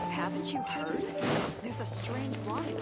Haven't you heard? There's a strange wanderer.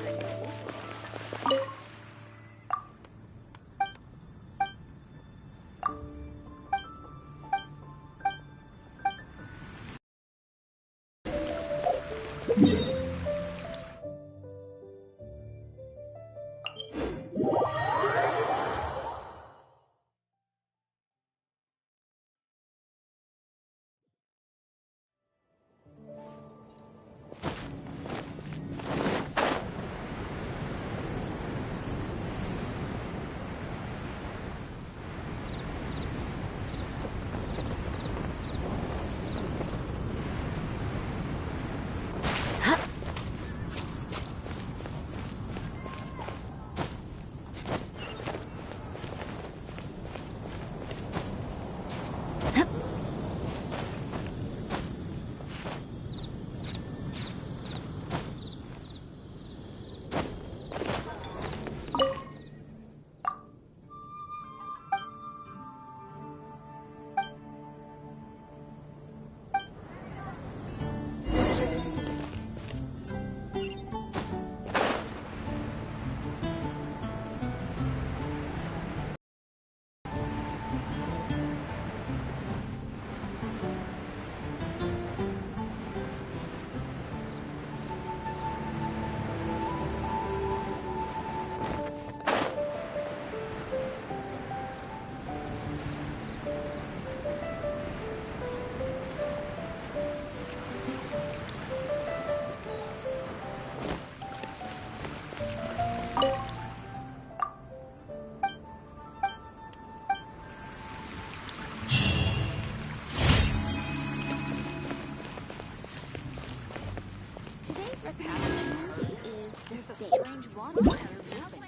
There's a strange wanderer moving.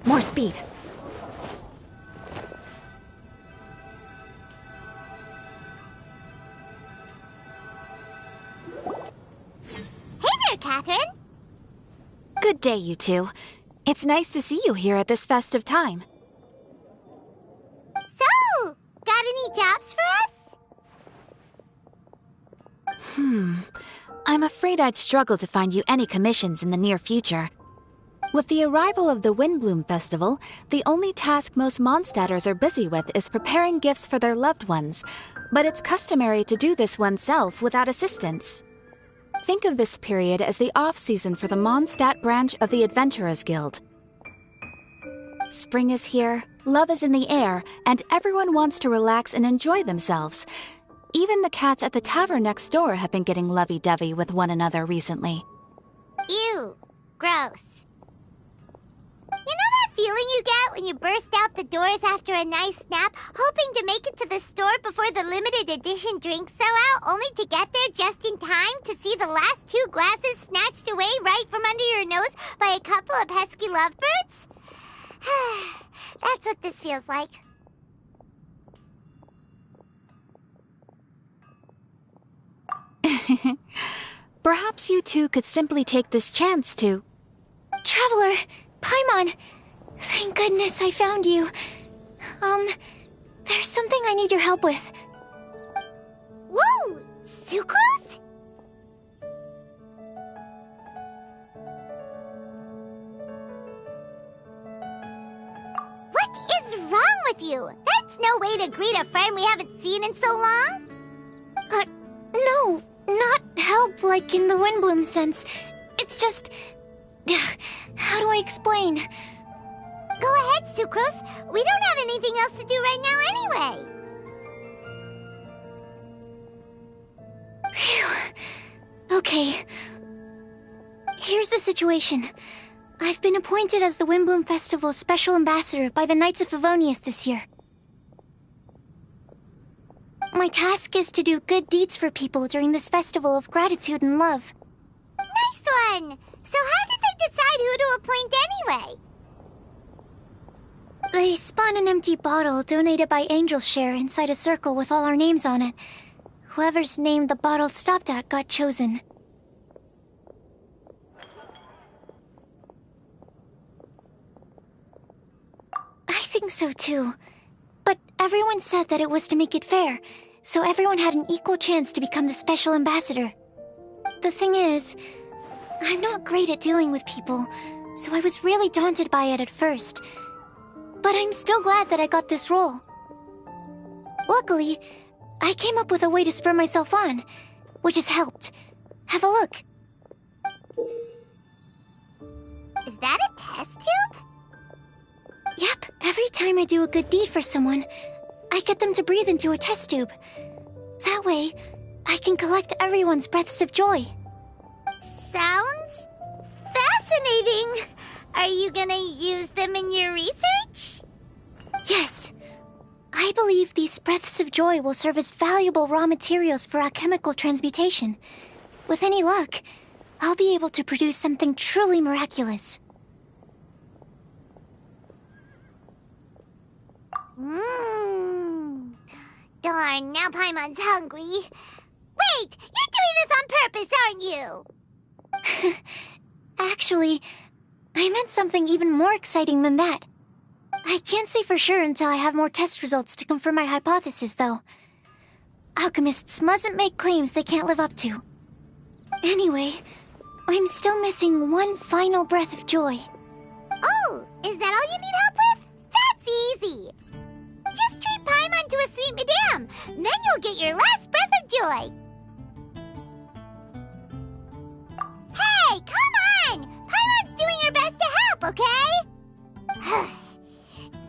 More speed. Hey there, Catherine! Good day, you two. It's nice to see you here at this festive time. So, got any jobs for us? I'm afraid I'd struggle to find you any commissions in the near future. With the arrival of the Windbloom Festival, the only task most Mondstadters are busy with is preparing gifts for their loved ones, but it's customary to do this oneself without assistance. Think of this period as the off-season for the Mondstadt branch of the Adventurers Guild. Spring is here, love is in the air, and everyone wants to relax and enjoy themselves. Even the cats at the tavern next door have been getting lovey-dovey with one another recently. Ew. Gross. You know that feeling you get when you burst out the doors after a nice nap, hoping to make it to the store before the limited edition drinks sell out, only to get there just in time to see the last 2 glasses snatched away right from under your nose by a couple of pesky lovebirds? That's what this feels like. Perhaps you two could simply take this chance to... Traveler! Paimon! Thank goodness I found you. There's something I need your help with. Woo! Sucrose? What is wrong with you? That's no way to greet a friend we haven't seen in so long. No, not help like in the Windbloom sense. It's just... How do I explain? Go ahead, Sucrose. We don't have anything else to do right now anyway. Phew. Okay. Here's the situation. I've been appointed as the Windbloom Festival's special ambassador by the Knights of Favonius this year. My task is to do good deeds for people during this festival of gratitude and love. Nice one! So how did they decide who to appoint anyway? They spun an empty bottle donated by Angel's Share inside a circle with all our names on it. Whoever's name the bottle stopped at got chosen. I think so too. But everyone said that it was to make it fair, so everyone had an equal chance to become the special ambassador. The thing is, I'm not great at dealing with people, so I was really daunted by it at first. But I'm still glad that I got this role. Luckily, I came up with a way to spur myself on, which has helped. Have a look. Is that a test tube? Yep, every time I do a good deed for someone, I get them to breathe into a test tube. That way, I can collect everyone's breaths of joy. Sounds fascinating. Are you gonna use them in your research? Yes. I believe these breaths of joy will serve as valuable raw materials for alchemical transmutation. With any luck, I'll be able to produce something truly miraculous. Darn, now Paimon's hungry. Wait, you're doing this on purpose, aren't you? Actually, I meant something even more exciting than that. I can't say for sure until I have more test results to confirm my hypothesis, though. Alchemists mustn't make claims they can't live up to. Anyway, I'm still missing one final breath of joy. Oh, is that all you need help with? That's easy. Just treat Paimon to a sweet madame, then you'll get your last breath of joy. Hey, come on! Paimon's doing her best to help, okay?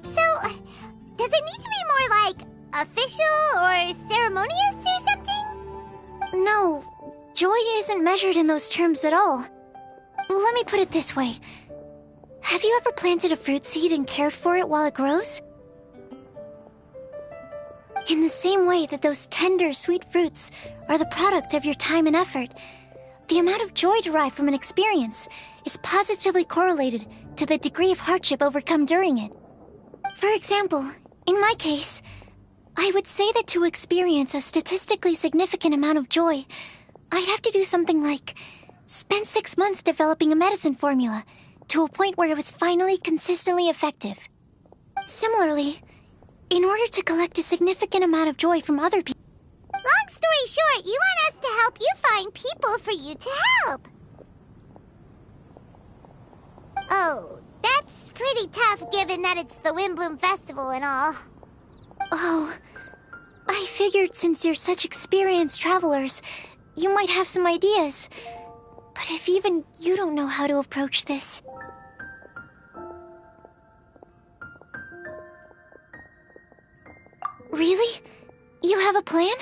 So, does it need to be more like official or ceremonious or something? No, joy isn't measured in those terms at all. Let me put it this way. Have you ever planted a fruit seed and cared for it while it grows? In the same way that those tender, sweet fruits are the product of your time and effort, the amount of joy derived from an experience is positively correlated to the degree of hardship overcome during it. For example, in my case, I would say that to experience a statistically significant amount of joy, I'd have to do something like spend 6 months developing a medicine formula to a point where it was finally consistently effective. Similarly, in order to collect a significant amount of joy from other people... Long story short, you want us to help you find people for you to help. Oh, that's pretty tough given that it's the Windbloom Festival and all. Oh, I figured since you're such experienced travelers, you might have some ideas. But if even you don't know how to approach this... Really? You have a plan?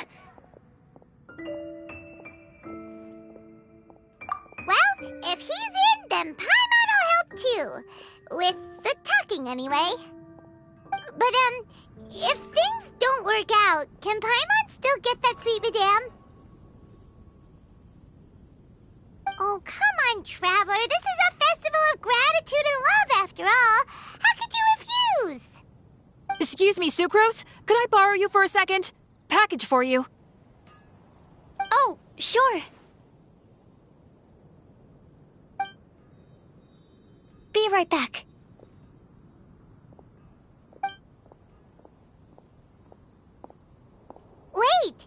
Well, if he's in, then Paimon will help too. With the talking, anyway. But, if things don't work out, can Paimon still get that sweet madame? Oh, come on, Traveler. This is a festival of gratitude and love, after all. How could you refuse? Excuse me, Sucrose? Could I borrow you for a second? Package for you. Oh, sure. Be right back. Wait!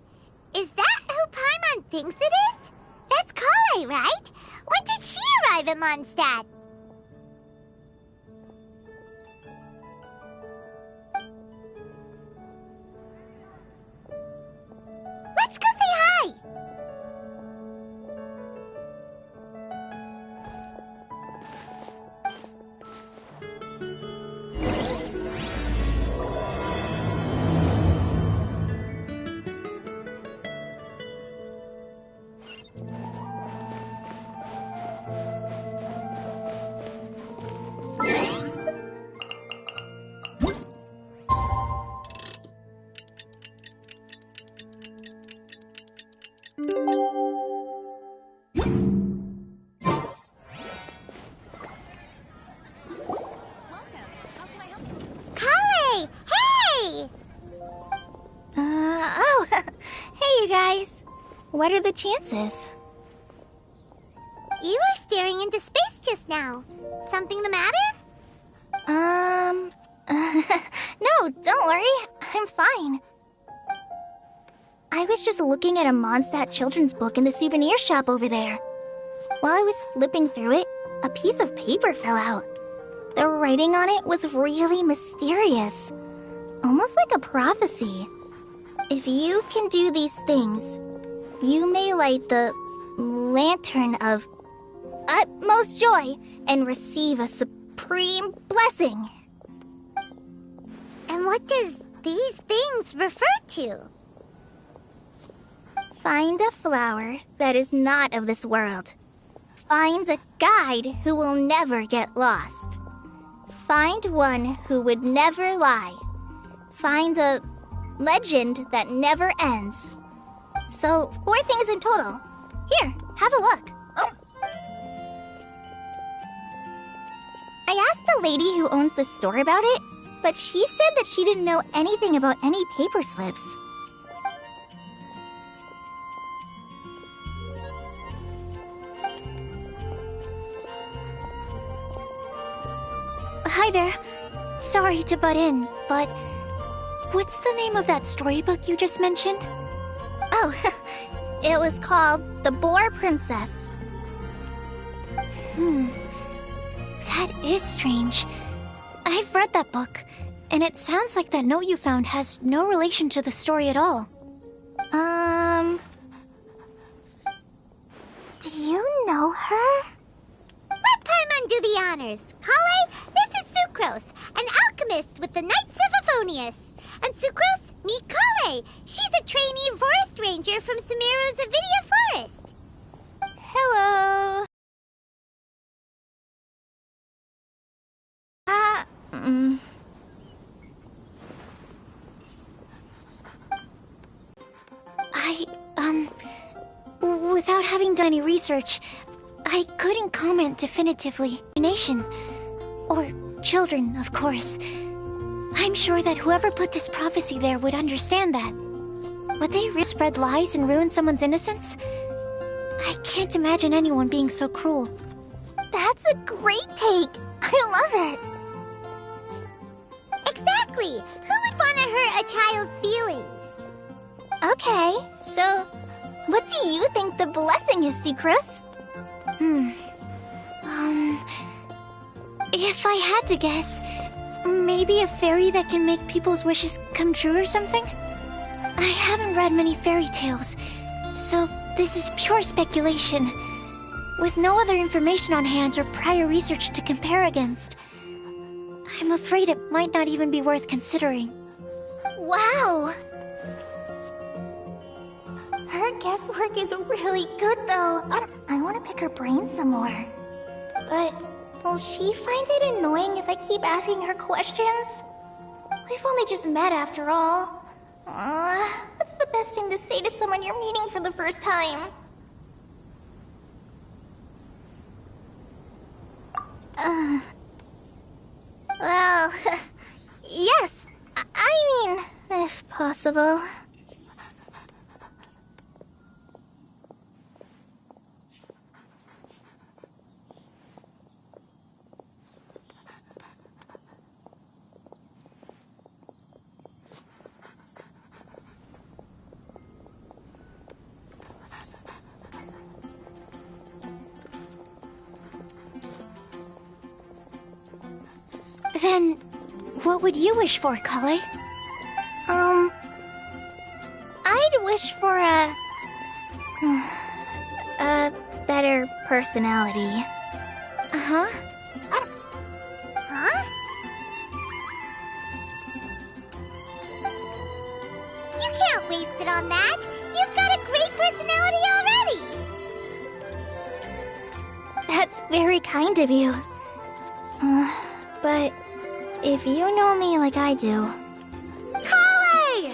Is that who Paimon thinks it is? That's Kale, right? When did she arrive at Mondstadt? Let's go say hi! you guys. What are the chances? You were staring into space just now. Something the matter? No, don't worry. I'm fine. I was just looking at a Mondstadt children's book in the souvenir shop over there. While I was flipping through it, a piece of paper fell out. The writing on it was really mysterious. Almost like a prophecy. If you can do these things, you may light the lantern of utmost joy and receive a supreme blessing. And what does these things refer to? Find a flower that is not of this world. Find a guide who will never get lost. Find one who would never lie. Find a legend that never ends. So, 4 things in total. Here, have a look. I asked a lady who owns the store about it, but she said that she didn't know anything about any paper slips. Hi there. Sorry to butt in, but what's the name of that storybook you just mentioned? Oh, it was called The Boar Princess. That is strange. I've read that book, and it sounds like that note you found has no relation to the story at all. Do you know her? Let Paimon do the honors. Kale, this is Sucrose, an alchemist with the Knights of Favonius. And Sucrose, meet Kale. She's a trainee forest ranger from Sumeru's Avidia Forest. Hello. Without having done any research, I couldn't comment definitively. Nation. Or children, of course. I'm sure that whoever put this prophecy there would understand that. Would they spread lies and ruin someone's innocence? I can't imagine anyone being so cruel. That's a great take. I love it. Exactly. Who would want to hurt a child's feelings? Okay, so what do you think the blessing is, Sucrose? If I had to guess, maybe a fairy that can make people's wishes come true or something? I haven't read many fairy tales, so this is pure speculation. With no other information on hand or prior research to compare against, I'm afraid it might not even be worth considering. Wow! Her guesswork is really good, though. I want to pick her brain some more. But will she find it annoying if I keep asking her questions? We've only just met after all. What's the best thing to say to someone you're meeting for the first time? Well, yes. I mean, if possible. Then, what would you wish for, Kale? I'd wish for a better personality. Huh? You can't waste it on that. You've got a great personality already. That's very kind of you. But if you know me like I do... Kale!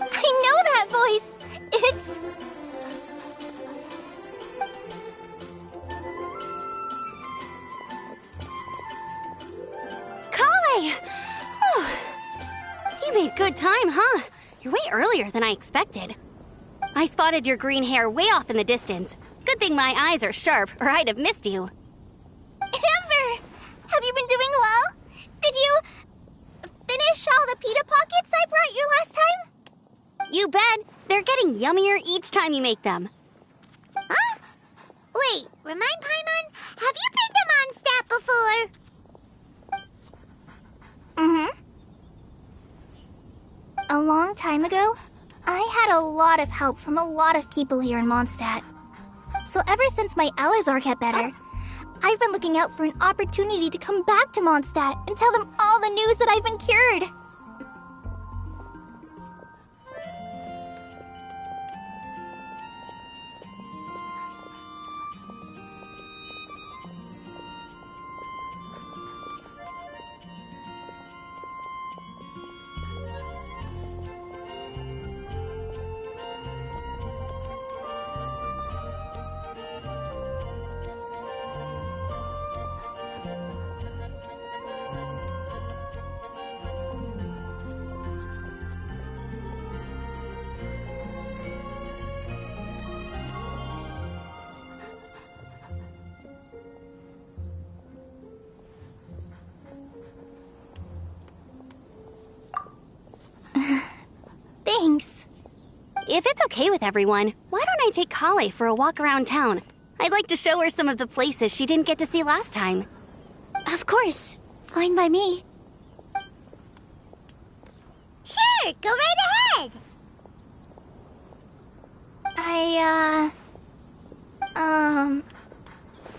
I know that voice! It's... Kale! Oh, you made good time, huh? You're way earlier than I expected. I spotted your green hair way off in the distance. Good thing my eyes are sharp, or I'd have missed you. Amber! Have you been doing well? Did you finish all the pita pockets I brought you last time? You bet. They're getting yummier each time you make them. Huh? Wait, remind Paimon, have you been to Mondstadt before? Mm-hmm. A long time ago, I had a lot of help from a lot of people here in Mondstadt. So ever since my Elazar got better, I've been looking out for an opportunity to come back to Mondstadt and tell them all the news that I've been cured. Thanks. If it's okay with everyone, why don't I take Kale for a walk around town? I'd like to show her some of the places she didn't get to see last time. Of course. Fine by me. Sure, go right ahead.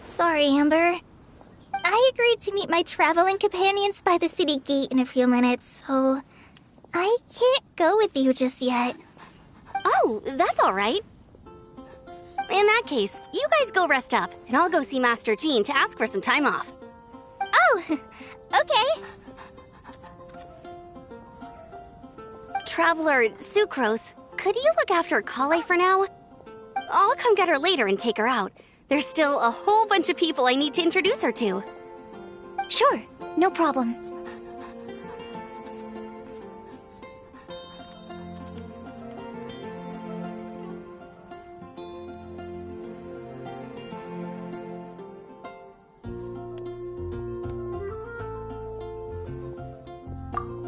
Sorry, Amber. I agreed to meet my traveling companions by the city gate in a few minutes, so I can't go with you just yet. Oh, that's all right. In that case, you guys go rest up, and I'll go see Master Jean to ask for some time off. Oh, okay. Traveler Sucrose, could you look after Kale for now? I'll come get her later and take her out. There's still a whole bunch of people I need to introduce her to. Sure, no problem.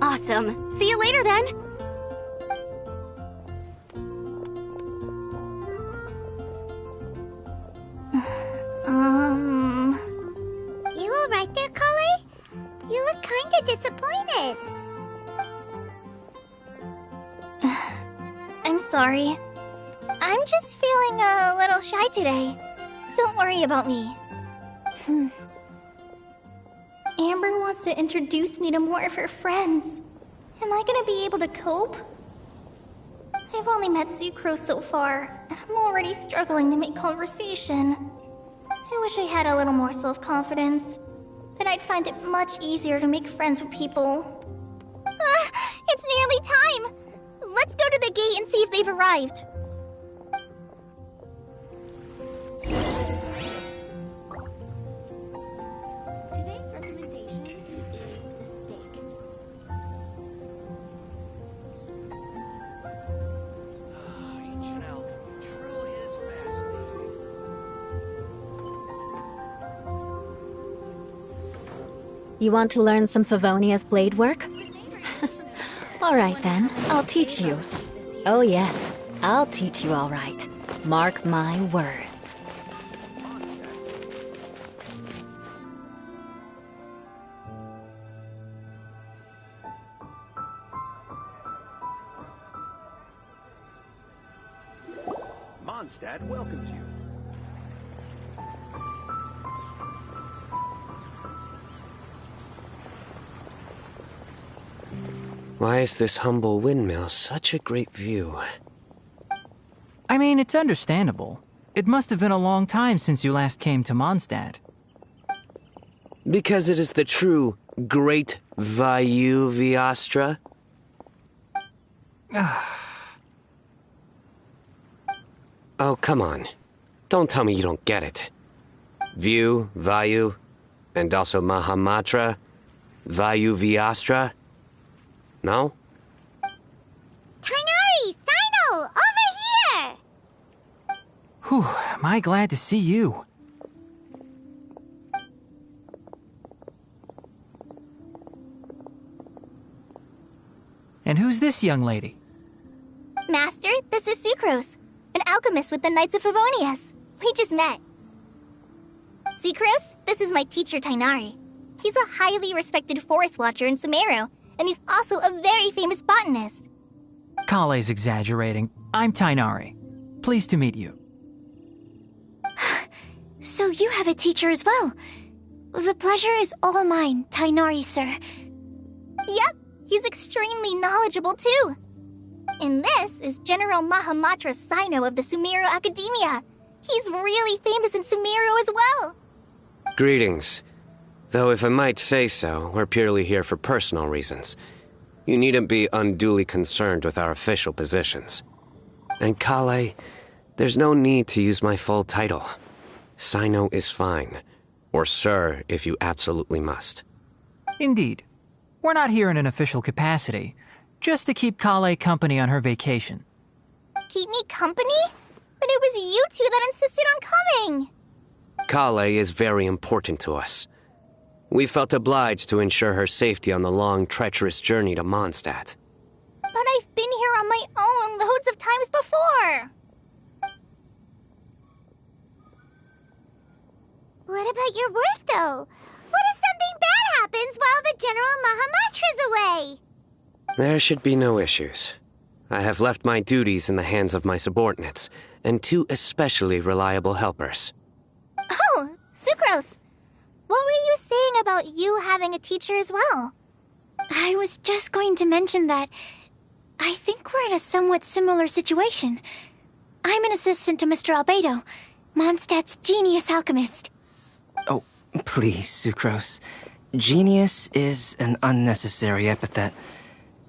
Awesome. See you later then. You all right there, Kale? You look kinda disappointed. I'm sorry. I'm just feeling a little shy today. Don't worry about me. Amber wants to introduce me to more of her friends. Am I gonna be able to cope? I've only met Sucrose so far, and I'm already struggling to make conversation. I wish I had a little more self-confidence. Then I'd find it much easier to make friends with people. It's nearly time! Let's go to the gate and see if they've arrived. Today's recommendation is the steak. Ancient alchemy truly is fascinating. You want to learn some Favonia's blade work? All right then, I'll teach you. Oh yes, I'll teach you all right. Mark my words. Mondstadt welcomes you. Why is this humble windmill such a great view? I mean, it's understandable. It must have been a long time since you last came to Mondstadt. Because it is the true Great Vayu Viastra? Oh, come on. Don't tell me you don't get it. View, Vayu, and also Mahamatra, Vayu Viastra? No? Kainari! Sino! Over here! am I glad to see you. And who's this young lady? Master, this is Sucrose, an alchemist with the Knights of Favonius. We just met. Sucrose, this is my teacher Tainari. He's a highly respected forest watcher in Sumeru, and he's also a very famous botanist. Kale's exaggerating. I'm Tainari. Pleased to meet you. So you have a teacher as well. The pleasure is all mine, Tainari, sir. Yep, he's extremely knowledgeable too. And this is General Mahamatra Sino of the Sumeru Academia. He's really famous in Sumeru as well. Greetings. Though if I might say so, we're purely here for personal reasons. You needn't be unduly concerned with our official positions. And Kale, there's no need to use my full title. Sino is fine. Or sir, if you absolutely must. Indeed. We're not here in an official capacity, just to keep Kale company on her vacation. Keep me company? But it was you two that insisted on coming. Kale is very important to us. We felt obliged to ensure her safety on the long, treacherous journey to Mondstadt. But I've been here on my own loads of times before. What about your work, though? What if something bad happens while the General Mahamatra's away? There should be no issues. I have left my duties in the hands of my subordinates, and 2 especially reliable helpers. Oh, Sucrose. What were you saying about you having a teacher as well? I was just going to mention that I think we're in a somewhat similar situation. I'm an assistant to Mr. Albedo, Mondstadt's genius alchemist. Oh, please, Sucrose. Genius is an unnecessary epithet.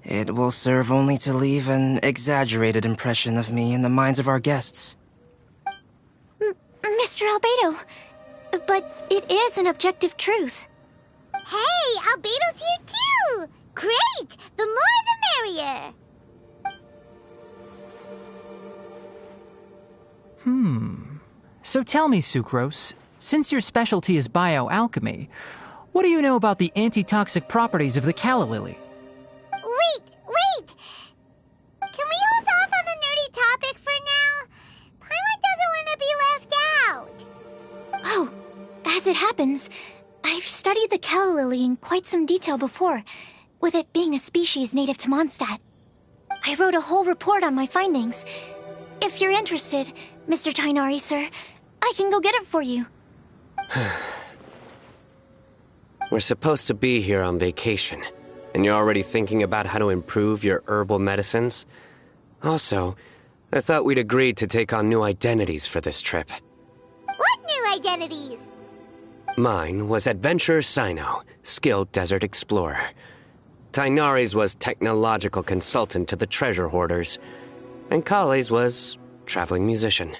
It will serve only to leave an exaggerated impression of me in the minds of our guests. Mr. Albedo, but it is an objective truth. Hey, Albedo's here too! Great! The more the merrier! So tell me, Sucrose, since your specialty is bioalchemy, what do you know about the antitoxic properties of the calla lily? Wait! Can we hold off on the nerdy topic for now? Paimon doesn't want to be left out. Oh, as it happens, I've studied the calla lily in quite some detail before, with it being a species native to Mondstadt. I wrote a whole report on my findings. If you're interested, Mr. Tainari, sir, I can go get it for you. We're supposed to be here on vacation, and you're already thinking about how to improve your herbal medicines? Also, I thought we'd agreed to take on new identities for this trip. What new identities? Mine was Adventurer Sino, skilled desert explorer. Tainari's was technological consultant to the treasure hoarders, and Kale's was traveling musician.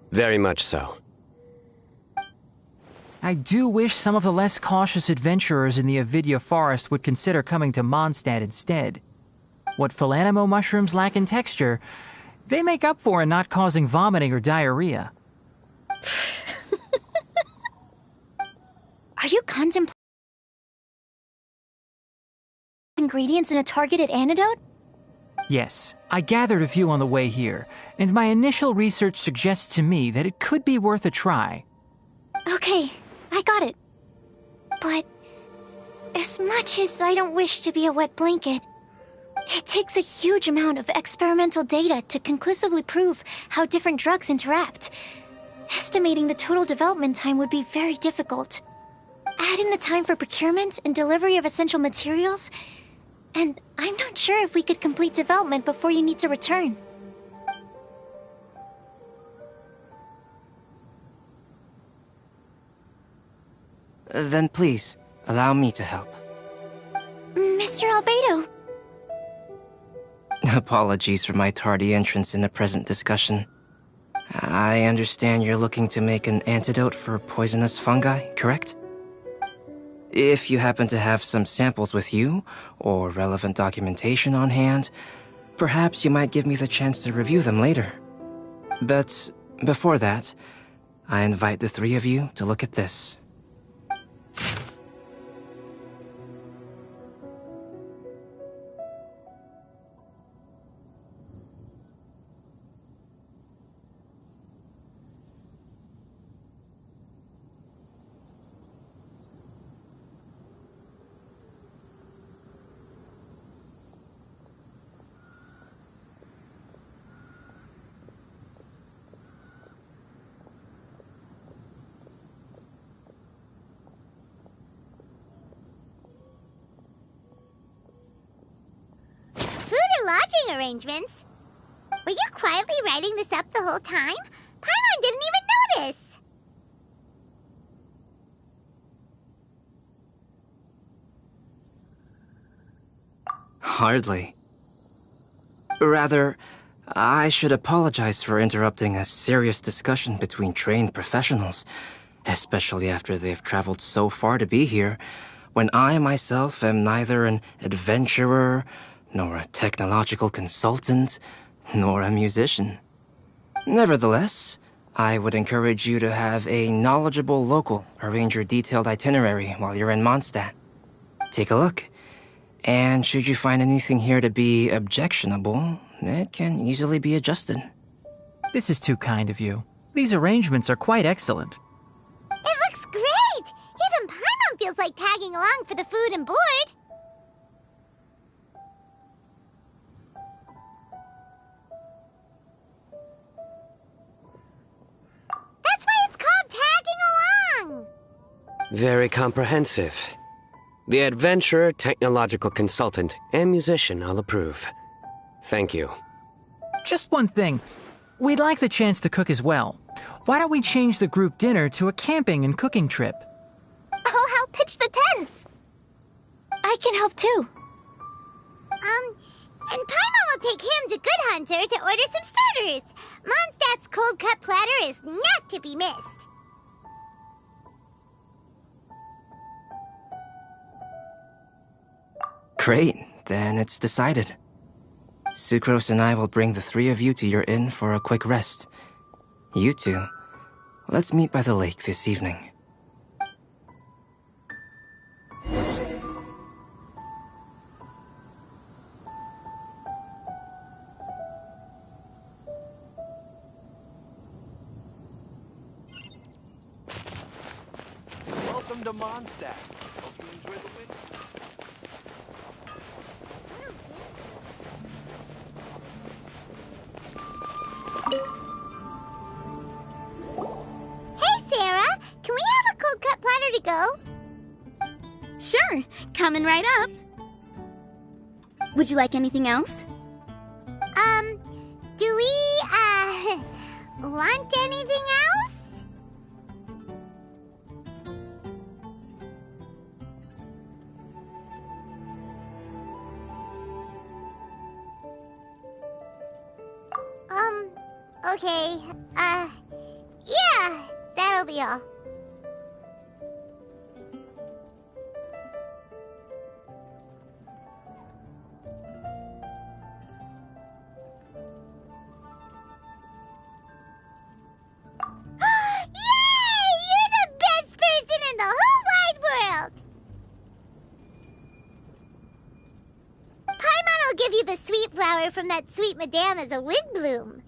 Very much so. I do wish some of the less cautious adventurers in the Avidya forest would consider coming to Mondstadt instead. What Philanimo mushrooms lack in texture, they make up for in not causing vomiting or diarrhea. Are you contemplating ingredients in a targeted antidote? Yes, I gathered a few on the way here, and my initial research suggests to me that it could be worth a try. Okay, I got it. But As much as I don't wish to be a wet blanket, it takes a huge amount of experimental data to conclusively prove how different drugs interact. Estimating the total development time would be very difficult. Add in the time for procurement and delivery of essential materials, and I'm not sure if we could complete development before you need to return. Then please, allow me to help. Mr. Albedo! Apologies for my tardy entrance in the present discussion. I understand you're looking to make an antidote for poisonous fungi, correct? If you happen to have some samples with you, or relevant documentation on hand, perhaps you might give me the chance to review them later. But before that, I invite the three of you to look at this. Lodging arrangements? Were you quietly writing this up the whole time? Paimon didn't even notice! Hardly. Rather, I should apologize for interrupting a serious discussion between trained professionals, especially after they've traveled so far to be here, when I myself am neither an adventurer, nor a technological consultant, nor a musician. Nevertheless, I would encourage you to have a knowledgeable local arrange your detailed itinerary while you're in Mondstadt. Take a look, and should you find anything here to be objectionable, it can easily be adjusted. This is too kind of you. These arrangements are quite excellent. It looks great! Even Paimon feels like tagging along for the food and board. Very comprehensive. The adventurer, technological consultant, and musician all approve. Thank you. Just one thing. We'd like the chance to cook as well. Why don't we change the group dinner to a camping and cooking trip? I'll help pitch the tents! I can help too. And Paimon will take him to Good Hunter to order some starters. Mondstadt's cold-cut platter is not to be missed. Great, then it's decided. Sucrose and I will bring the three of you to your inn for a quick rest. You two, let's meet by the lake this evening. Welcome to Mondstadt. Hope you enjoy the winter. Hey, Sarah! Can we have a cold-cut platter to go? Sure, coming right up. Would you like anything else? Do we, want anything else? Okay, yeah, that'll be all. Yay! You're the best person in the whole wide world! Paimon will give you the sweet flower from that sweet madame as a wind bloom.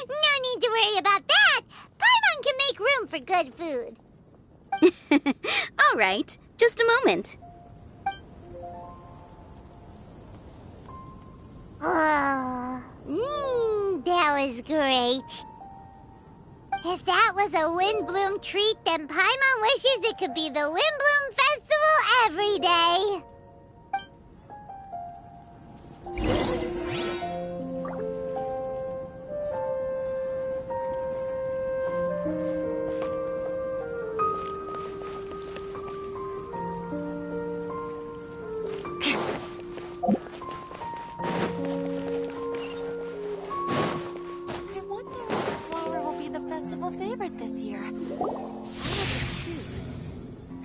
No need to worry about that. Paimon can make room for good food. All right, just a moment. Oh, that was great. If that was a Windbloom treat, then Paimon wishes it could be the Windbloom Festival every day.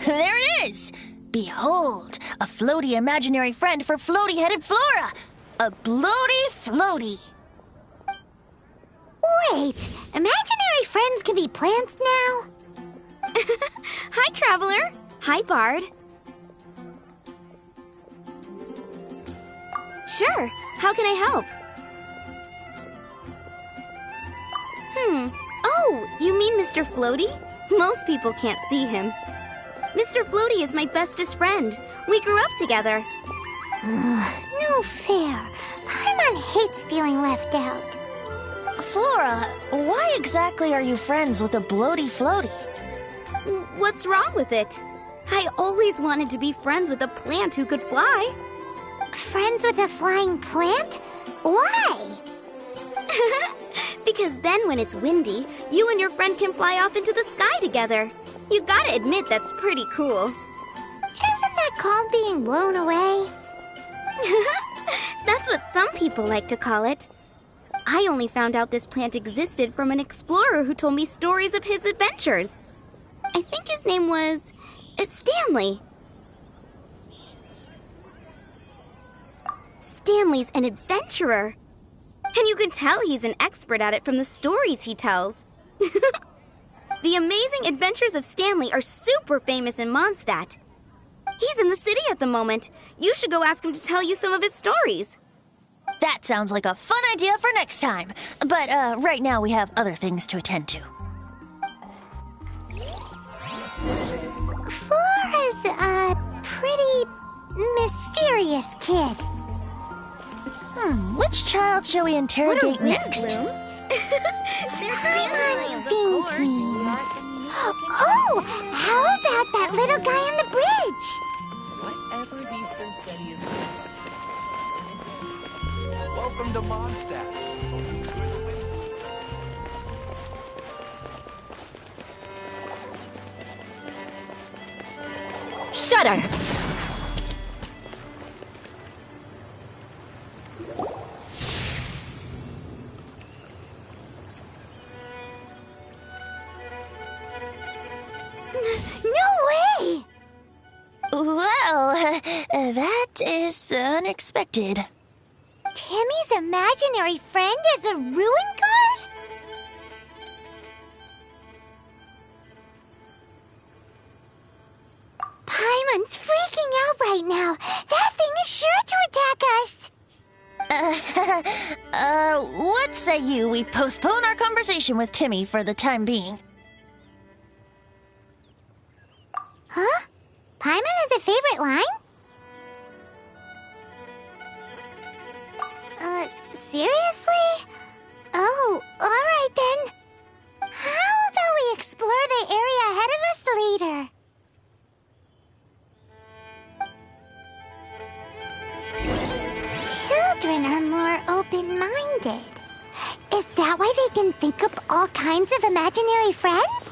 There it is! Behold, a floaty imaginary friend for floaty-headed Flora! A bloaty floaty! Wait, imaginary friends can be plants now? Hi, Traveler. Hi, Bard. Sure, how can I help? Oh, you mean Mr. Floaty? Most people can't see him. Mr. Floaty is my bestest friend. We grew up together. No fair. Paimon hates feeling left out. Flora, why exactly are you friends with a bloaty floaty? What's wrong with it? I always wanted to be friends with a plant who could fly. Friends with a flying plant? Why? Because then when it's windy, you and your friend can fly off into the sky together. You gotta admit that's pretty cool. Isn't that called being blown away? That's what some people like to call it. I only found out this plant existed from an explorer who told me stories of his adventures. I think his name was Stanley. Stanley's an adventurer. And you can tell he's an expert at it from the stories he tells. The amazing adventures of Stanley are super famous in Mondstadt. He's in the city at the moment. You should go ask him to tell you some of his stories. That sounds like a fun idea for next time. But right now we have other things to attend to. Flora's a pretty mysterious kid. Which child shall we interrogate next? Paimon's thinking. Oh, how about that little guy on the bridge? Whatever these Sensetti is doing. Welcome to Mondstadt. Shudder! Well, that is unexpected. Timmy's imaginary friend is a ruin guard? Paimon's freaking out right now. That thing is sure to attack us. What say we postpone our conversation with Timmy for the time being? Huh? Paimon has a favorite line? Seriously? Oh, alright then. How about we explore the area ahead of us later? Children are more open-minded. Is that why they can think up all kinds of imaginary friends?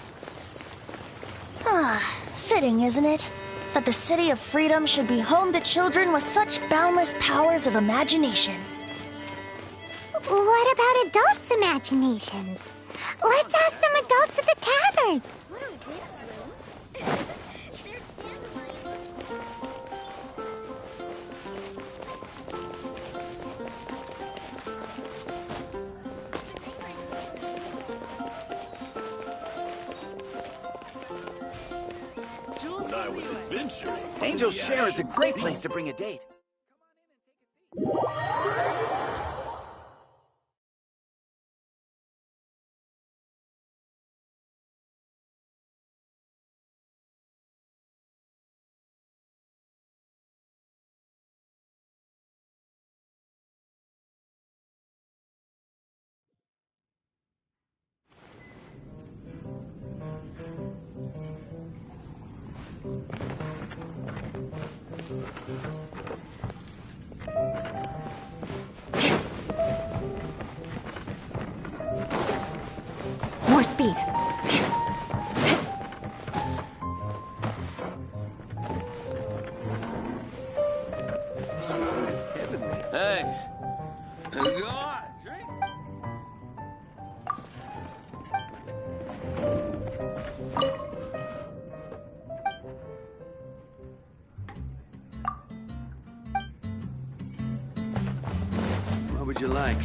Fitting, isn't it? That the City of Freedom should be home to children with such boundless powers of imagination. What about adults' imaginations? Let's ask some adults at the tavern. What are When I was adventuring. Angel's Share is a great place to bring a date. More speed. Hey. Go on, drink. What would you like?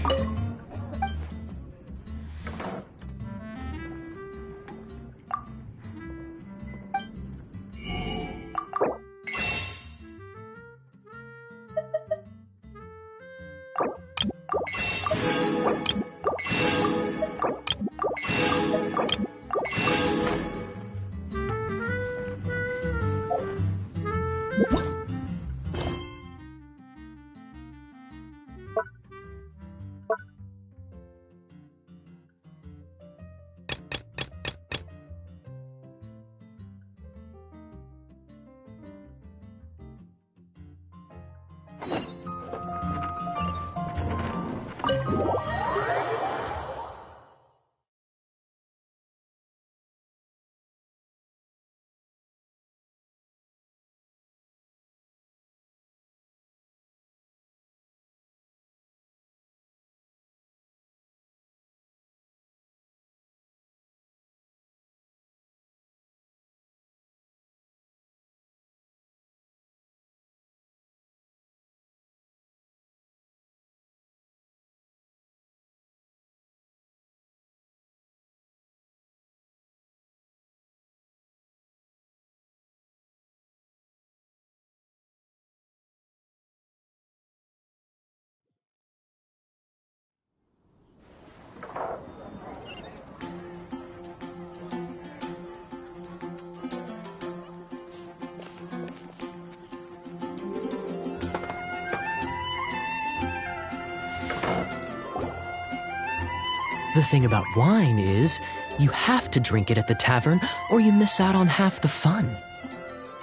The thing about wine is, you have to drink it at the tavern, or you miss out on half the fun.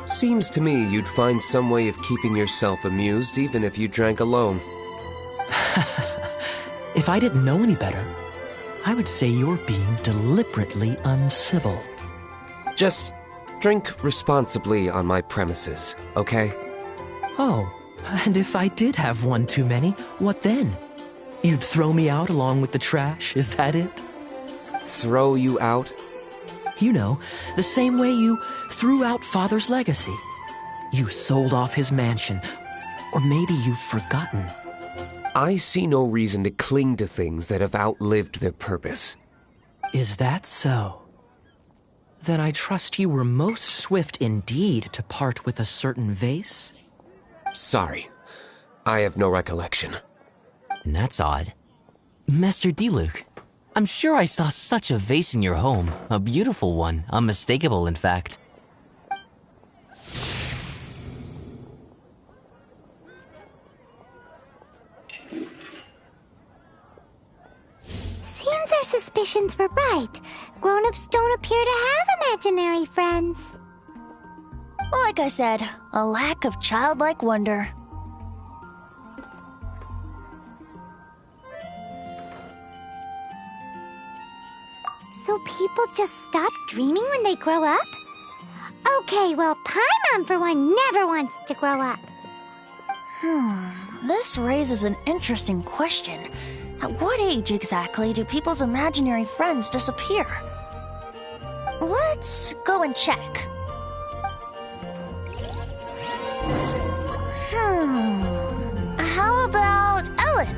Seems to me you'd find some way of keeping yourself amused even if you drank alone. If I didn't know any better, I would say you're being deliberately uncivil. Just drink responsibly on my premises, okay? Oh, and if I did have one too many, what then? You'd throw me out along with the trash, is that it? Throw you out? You know, the same way you threw out Father's legacy. You sold off his mansion, or maybe you've forgotten. I see no reason to cling to things that have outlived their purpose. Is that so? Then I trust you were most swift indeed to part with a certain vase? Sorry, I have no recollection. That's odd. Master Diluc, I'm sure I saw such a vase in your home. A beautiful one, unmistakable in fact. Seems our suspicions were right. Grown-ups don't appear to have imaginary friends. Like I said, a lack of childlike wonder. So people just stop dreaming when they grow up? Okay, well, Paimon for one never wants to grow up. This raises an interesting question. At what age exactly do people's imaginary friends disappear? Let's go and check. How about Ellen?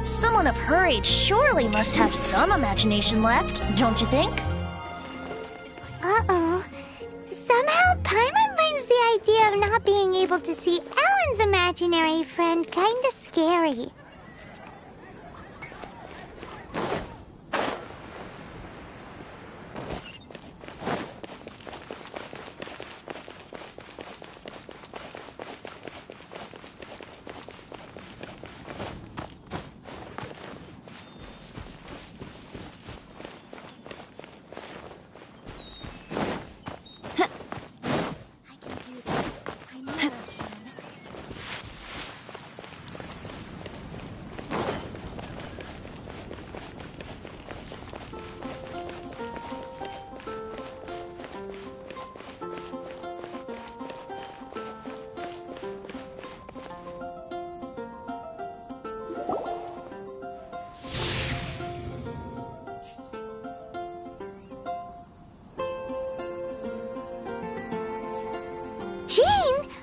Someone of her age surely must have some imagination left, don't you think? Uh-oh. Somehow Paimon finds the idea of not being able to see Ellen's imaginary friend kinda scary.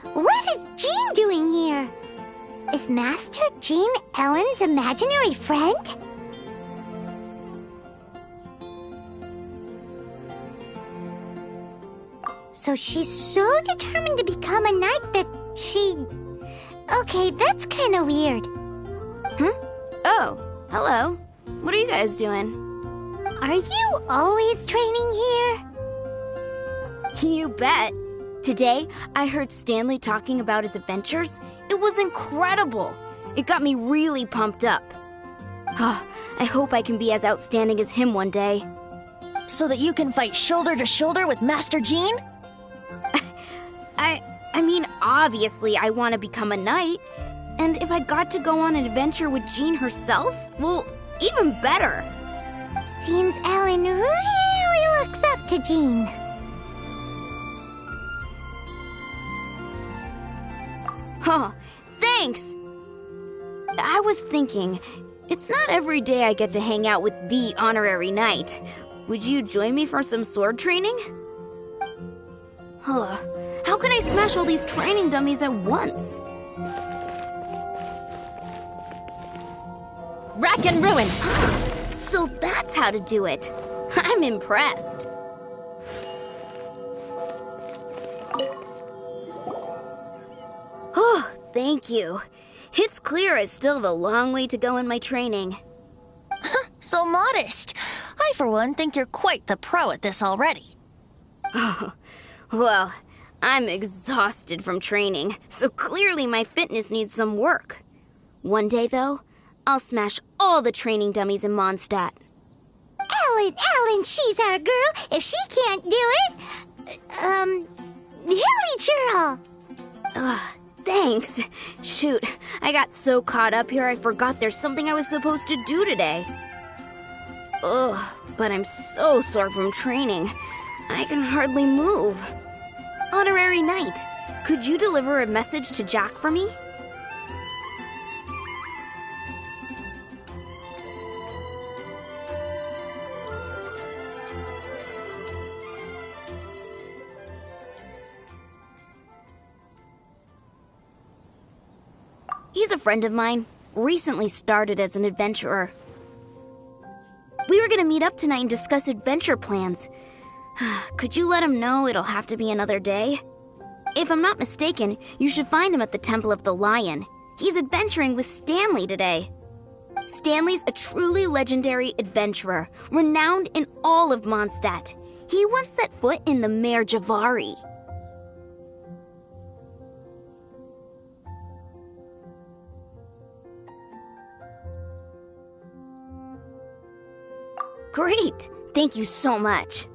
What is Jean doing here? Is Master Jean Ellen's imaginary friend? So she's so determined to become a knight that she... Okay, that's kind of weird. Huh? Oh, hello. What are you guys doing? Are you always training here? You bet. Today, I heard Stanley talking about his adventures. It was incredible. It got me really pumped up. Oh, I hope I can be as outstanding as him one day. So that you can fight shoulder to shoulder with Master Jean? I mean, obviously I want to become a knight. And if I got to go on an adventure with Jean herself, well, even better. Seems Ellen really looks up to Jean. Huh, thanks! I was thinking, it's not every day I get to hang out with the honorary knight. Would you join me for some sword training? Huh, how can I smash all these training dummies at once? Rack and ruin! So that's how to do it. I'm impressed. Oh, thank you. It's clear I still have a long way to go in my training. So modest. I, for one, think you're quite the pro at this already. Oh, well, I'm exhausted from training, so clearly my fitness needs some work. One day, though, I'll smash all the training dummies in Mondstadt. Ellen, she's our girl. If she can't do it, Hilly Churl. Thanks. Shoot, I got so caught up here I forgot there's something I was supposed to do today. Ugh, but I'm so sore from training. I can hardly move. Honorary Knight, could you deliver a message to Jack for me? He's a friend of mine, recently started as an adventurer. We were gonna meet up tonight and discuss adventure plans. Could you let him know it'll have to be another day? If I'm not mistaken, you should find him at the Temple of the Lion. He's adventuring with Stanley today. Stanley's a truly legendary adventurer, renowned in all of Mondstadt. He once set foot in the Mare Javari. Great! Thank you so much.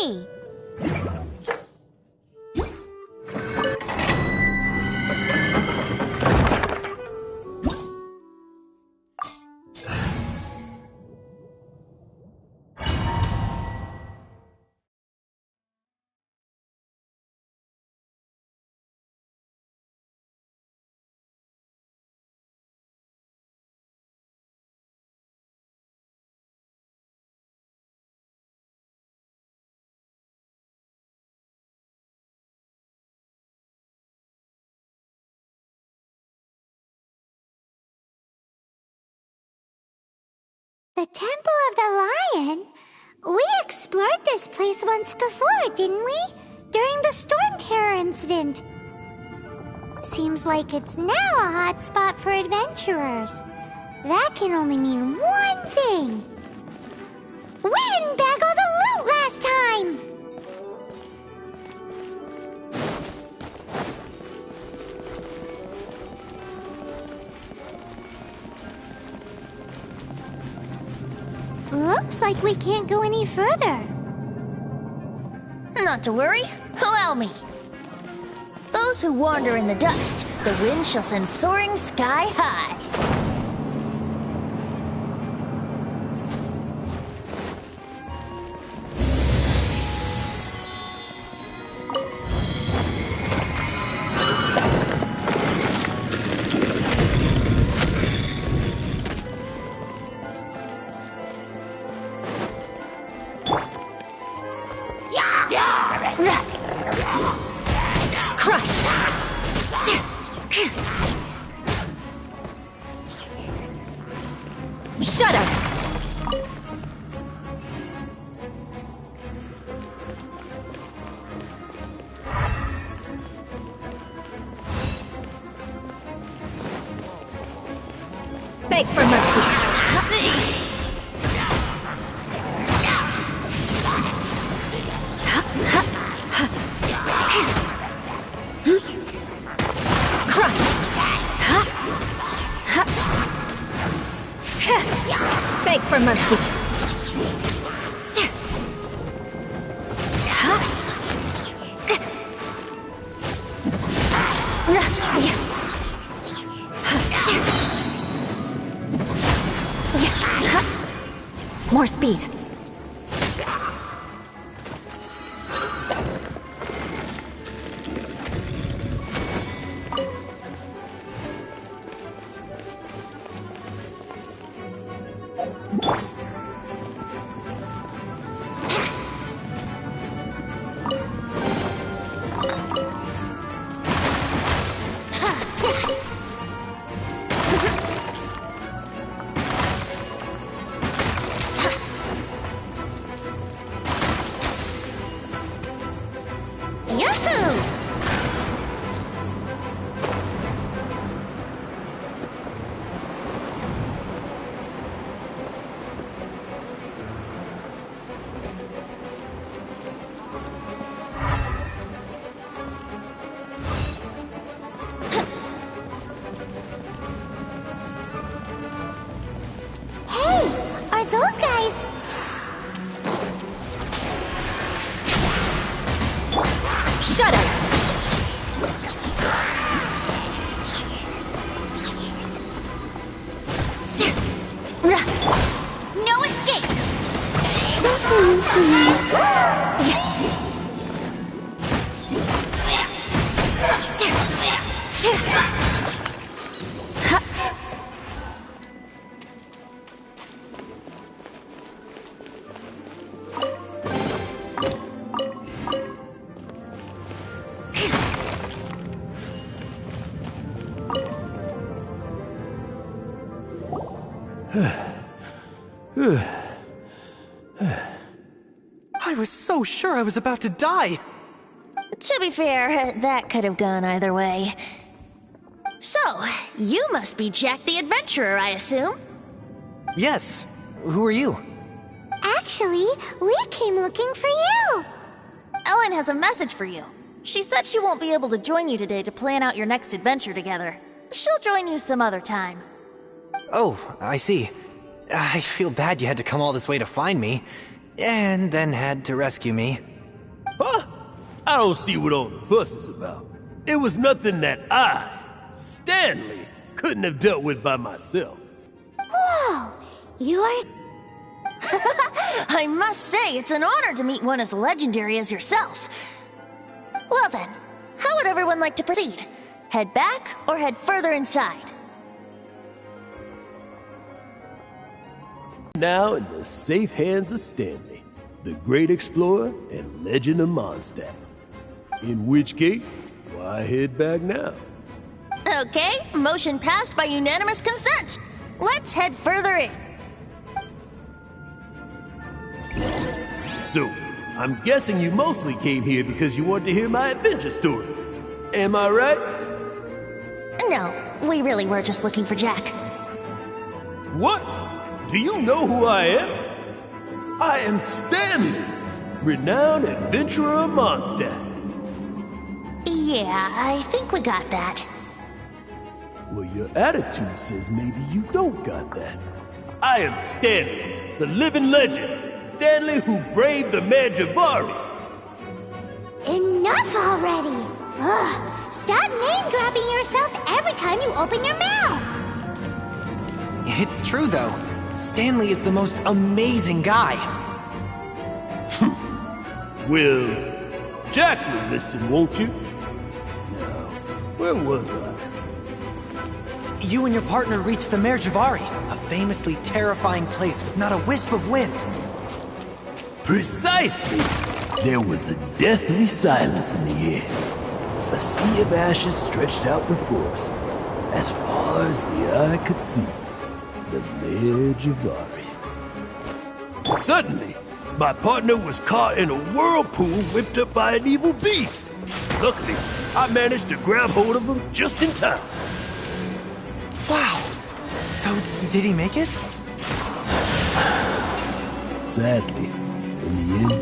me. The Temple of the Lion? We explored this place once before, didn't we? During the Storm Terror incident. Seems like it's now a hot spot for adventurers. That can only mean one thing. We didn't bag all the loot last time! Looks like we can't go any further. Not to worry, allow me. Those who wander in the dust, the wind shall send soaring sky high. Crush! Shudder! Beg for mercy! Beg for mercy. More speed. Those guys! Shut up! No escape! I was so sure I was about to die. To be fair, that could have gone either way. So, you must be Jack the Adventurer, I assume? Yes. Who are you? Actually, we came looking for you. Ellen has a message for you. She said she won't be able to join you today to plan out your next adventure together. She'll join you some other time. Oh, I see. I feel bad you had to come all this way to find me, and then had to rescue me. Huh? I don't see what all the fuss is about. It was nothing that I, Stanley, couldn't have dealt with by myself. Whoa! You're... I must say, it's an honor to meet one as legendary as yourself. Well then, how would everyone like to proceed? Head back or head further inside? Now in the safe hands of Stanley, the great explorer and legend of Mondstadt. In which case, why head back now? Okay, motion passed by unanimous consent. Let's head further in. So, I'm guessing you mostly came here because you want to hear my adventure stories. Am I right? No, we really were just looking for Jack. What? Do you know who I am? I am Stanley, renowned adventurer of Mondstadt. Yeah, I think we got that. Well, your attitude says maybe you don't got that. I am Stanley, the living legend. Stanley who braved the Mare Javari. Enough already! Ugh, stop name-dropping yourself every time you open your mouth! It's true, though. Stanley is the most amazing guy. Well, Jack will listen, won't you? Now, where was I? You and your partner reached the Mare Javari, a famously terrifying place with not a wisp of wind. Precisely! There was a deathly silence in the air. A sea of ashes stretched out before us, as far as the eye could see. The Mare Javari. Suddenly, my partner was caught in a whirlpool whipped up by an evil beast. Luckily, I managed to grab hold of him just in time. Wow! So, did he make it? Sadly, in the end,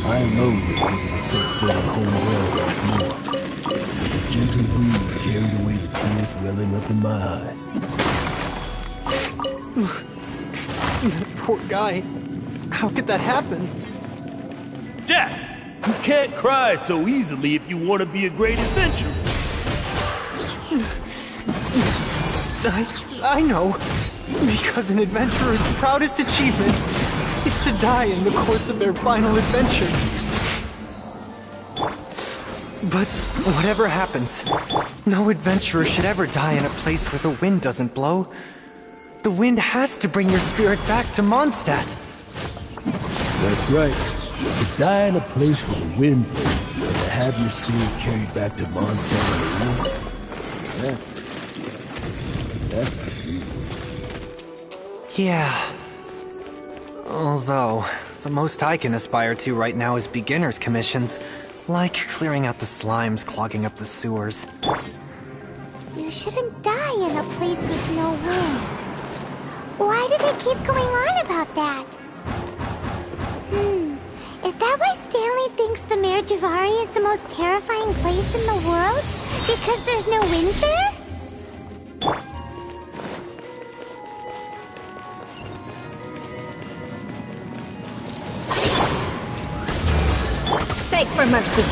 I alone was able to set foot in home world once more. The gentle breeze carried away the tears welling up in my eyes. Poor guy. How could that happen? Jack, you can't cry so easily if you want to be a great adventurer. I know. Because an adventurer's proudest achievement is to die in the course of their final adventure. But whatever happens, no adventurer should ever die in a place where the wind doesn't blow. The wind has to bring your spirit back to Mondstadt. That's right. To die in a place where the wind blows, or to have your spirit carried back to Mondstadt on the wind, that's the dream. Yeah. Although, the most I can aspire to right now is beginner's commissions, like clearing out the slimes clogging up the sewers. You shouldn't die in a place with no wind. Why do they keep going on about that? Is that why Stanley thinks the Mare Javari is the most terrifying place in the world? Because there's no wind there? Beg for mercy.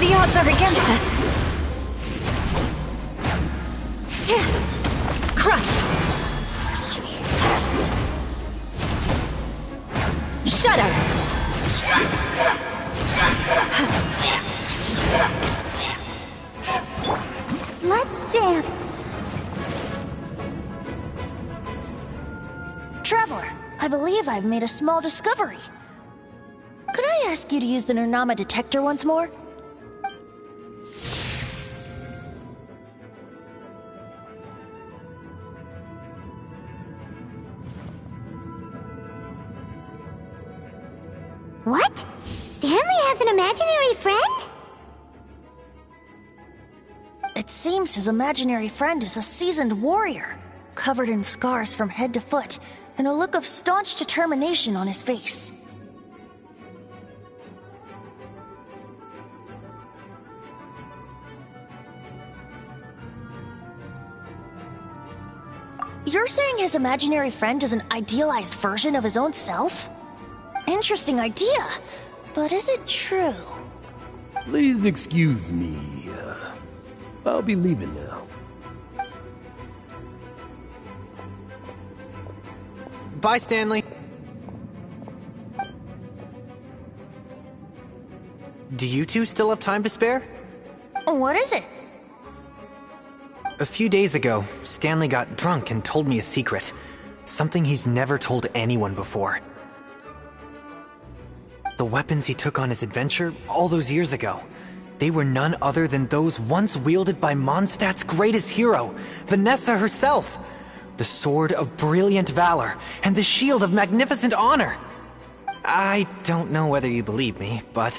The odds are against us. Crush! Shudder! Let's dance. Traveler, I believe I've made a small discovery. Could I ask you to use the Nernama detector once more? What? Stanley has an imaginary friend? It seems his imaginary friend is a seasoned warrior, covered in scars from head to foot, and a look of staunch determination on his face. You're saying his imaginary friend is an idealized version of his own self? Interesting idea, but is it true? Please excuse me. I'll be leaving now. Bye, Stanley. Do you two still have time to spare? What is it? A few days ago, Stanley got drunk and told me a secret. Something he's never told anyone before. The weapons he took on his adventure all those years ago, they were none other than those once wielded by Mondstadt's greatest hero, Vanessa herself. The sword of brilliant valor and the shield of magnificent honor. I don't know whether you believe me, but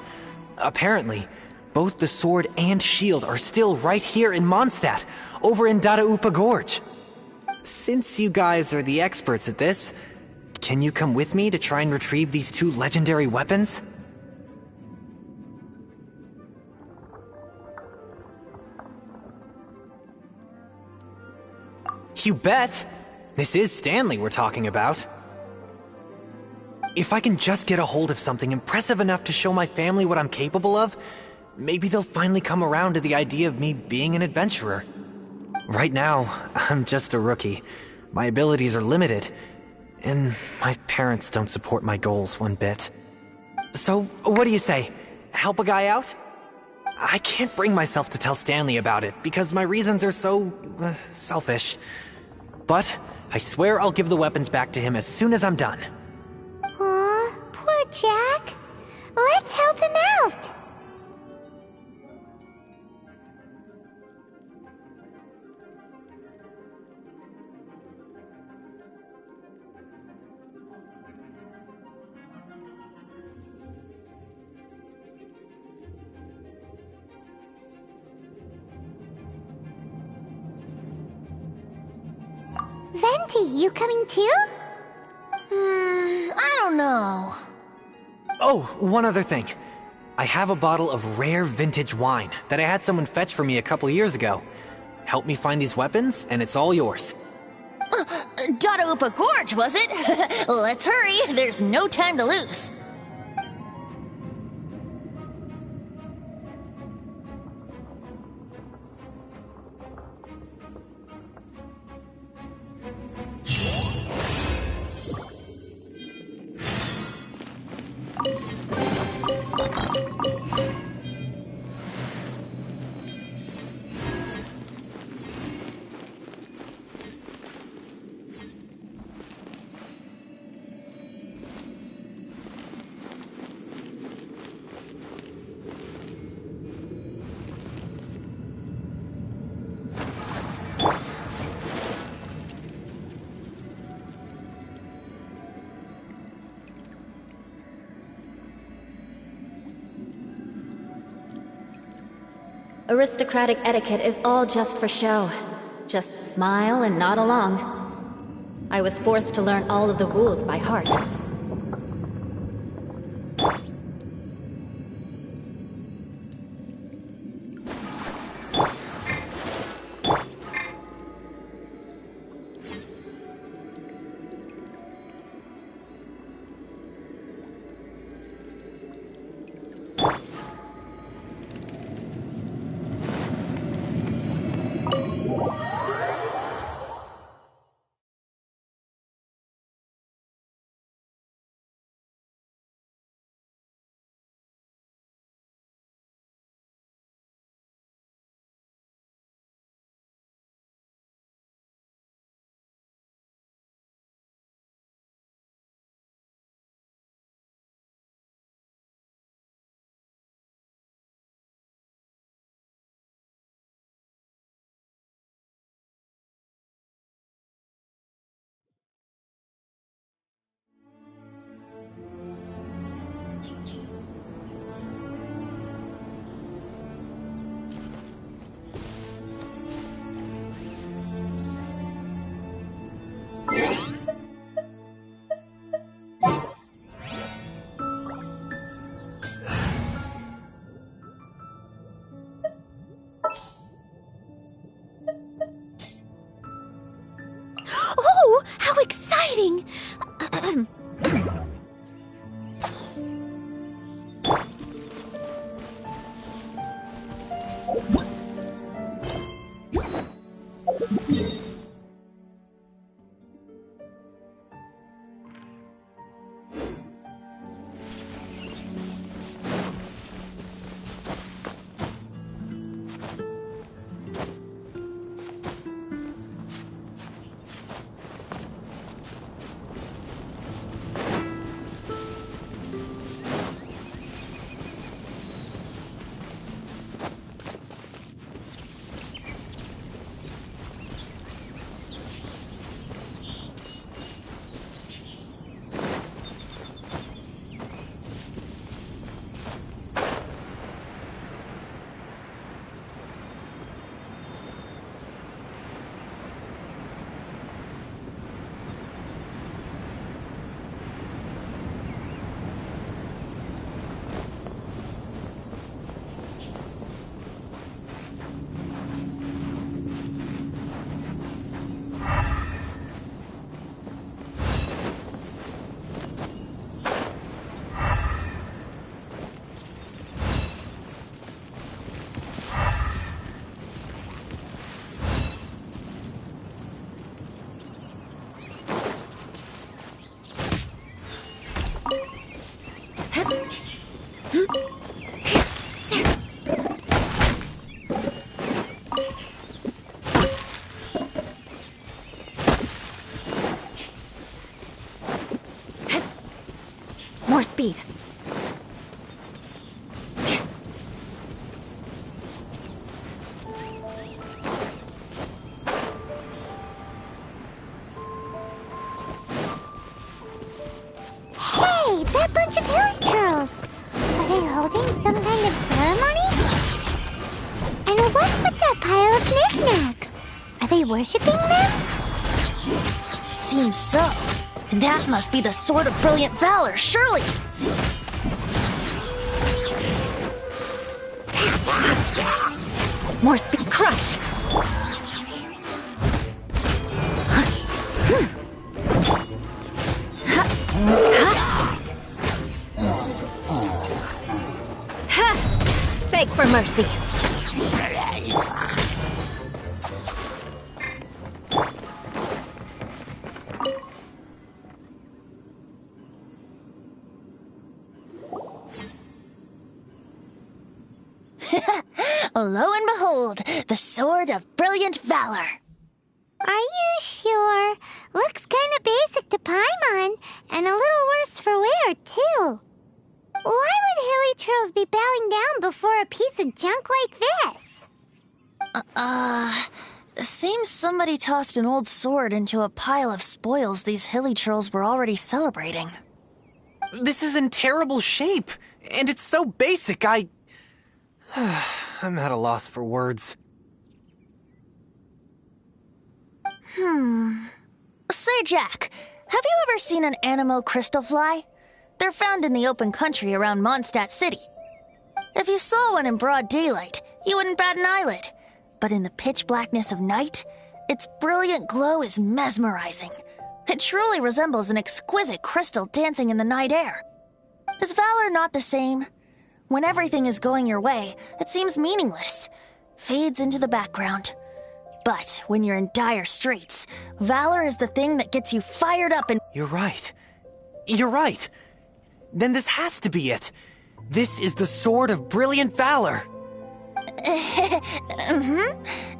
apparently, both the sword and shield are still right here in Mondstadt, over in Dadaupa Gorge. Since you guys are the experts at this, can you come with me to try and retrieve these two legendary weapons? You bet! This is Stanley we're talking about. If I can just get a hold of something impressive enough to show my family what I'm capable of, maybe they'll finally come around to the idea of me being an adventurer. Right now, I'm just a rookie. My abilities are limited, and my parents don't support my goals one bit. So, what do you say? Help a guy out? I can't bring myself to tell Stanley about it, because my reasons are so, selfish. But, I swear I'll give the weapons back to him as soon as I'm done. Aw, poor Jack. Let's help him out. Venti, you coming too? I don't know. Oh, one other thing. I have a bottle of rare vintage wine that I had someone fetch for me a couple years ago. Help me find these weapons, and it's all yours. Dadaupa Gorge, was it? Let's hurry, there's no time to lose. Aristocratic etiquette is all just for show. Just smile and nod along. I was forced to learn all of the rules by heart. More speed. Hey, that bunch of hillchurls! Are they holding some kind of ceremony? And what's with that pile of knickknacks? Are they worshipping them? Seems so. That must be the Sword of Brilliant Valor, surely! More speed. Crush! Beg for mercy. Lo and behold, the Sword of Brilliant Valor. Are you sure? Looks kind of basic to Paimon, and a little worse for wear, too. Why would hilichurls be bowing down before a piece of junk like this? Seems somebody tossed an old sword into a pile of spoils these hilichurls were already celebrating. This is in terrible shape, and it's so basic, I'm at a loss for words. Say, Jack, have you ever seen an Anemo crystal fly? They're found in the open country around Mondstadt City. If you saw one in broad daylight, you wouldn't bat an eyelid. But in the pitch blackness of night, its brilliant glow is mesmerizing. It truly resembles an exquisite crystal dancing in the night air. Is valor not the same? When everything is going your way, it seems meaningless, fades into the background. But when you're in dire straits, valor is the thing that gets you fired up and— You're right. You're right. Then this has to be it. This is the Sword of Brilliant Valor.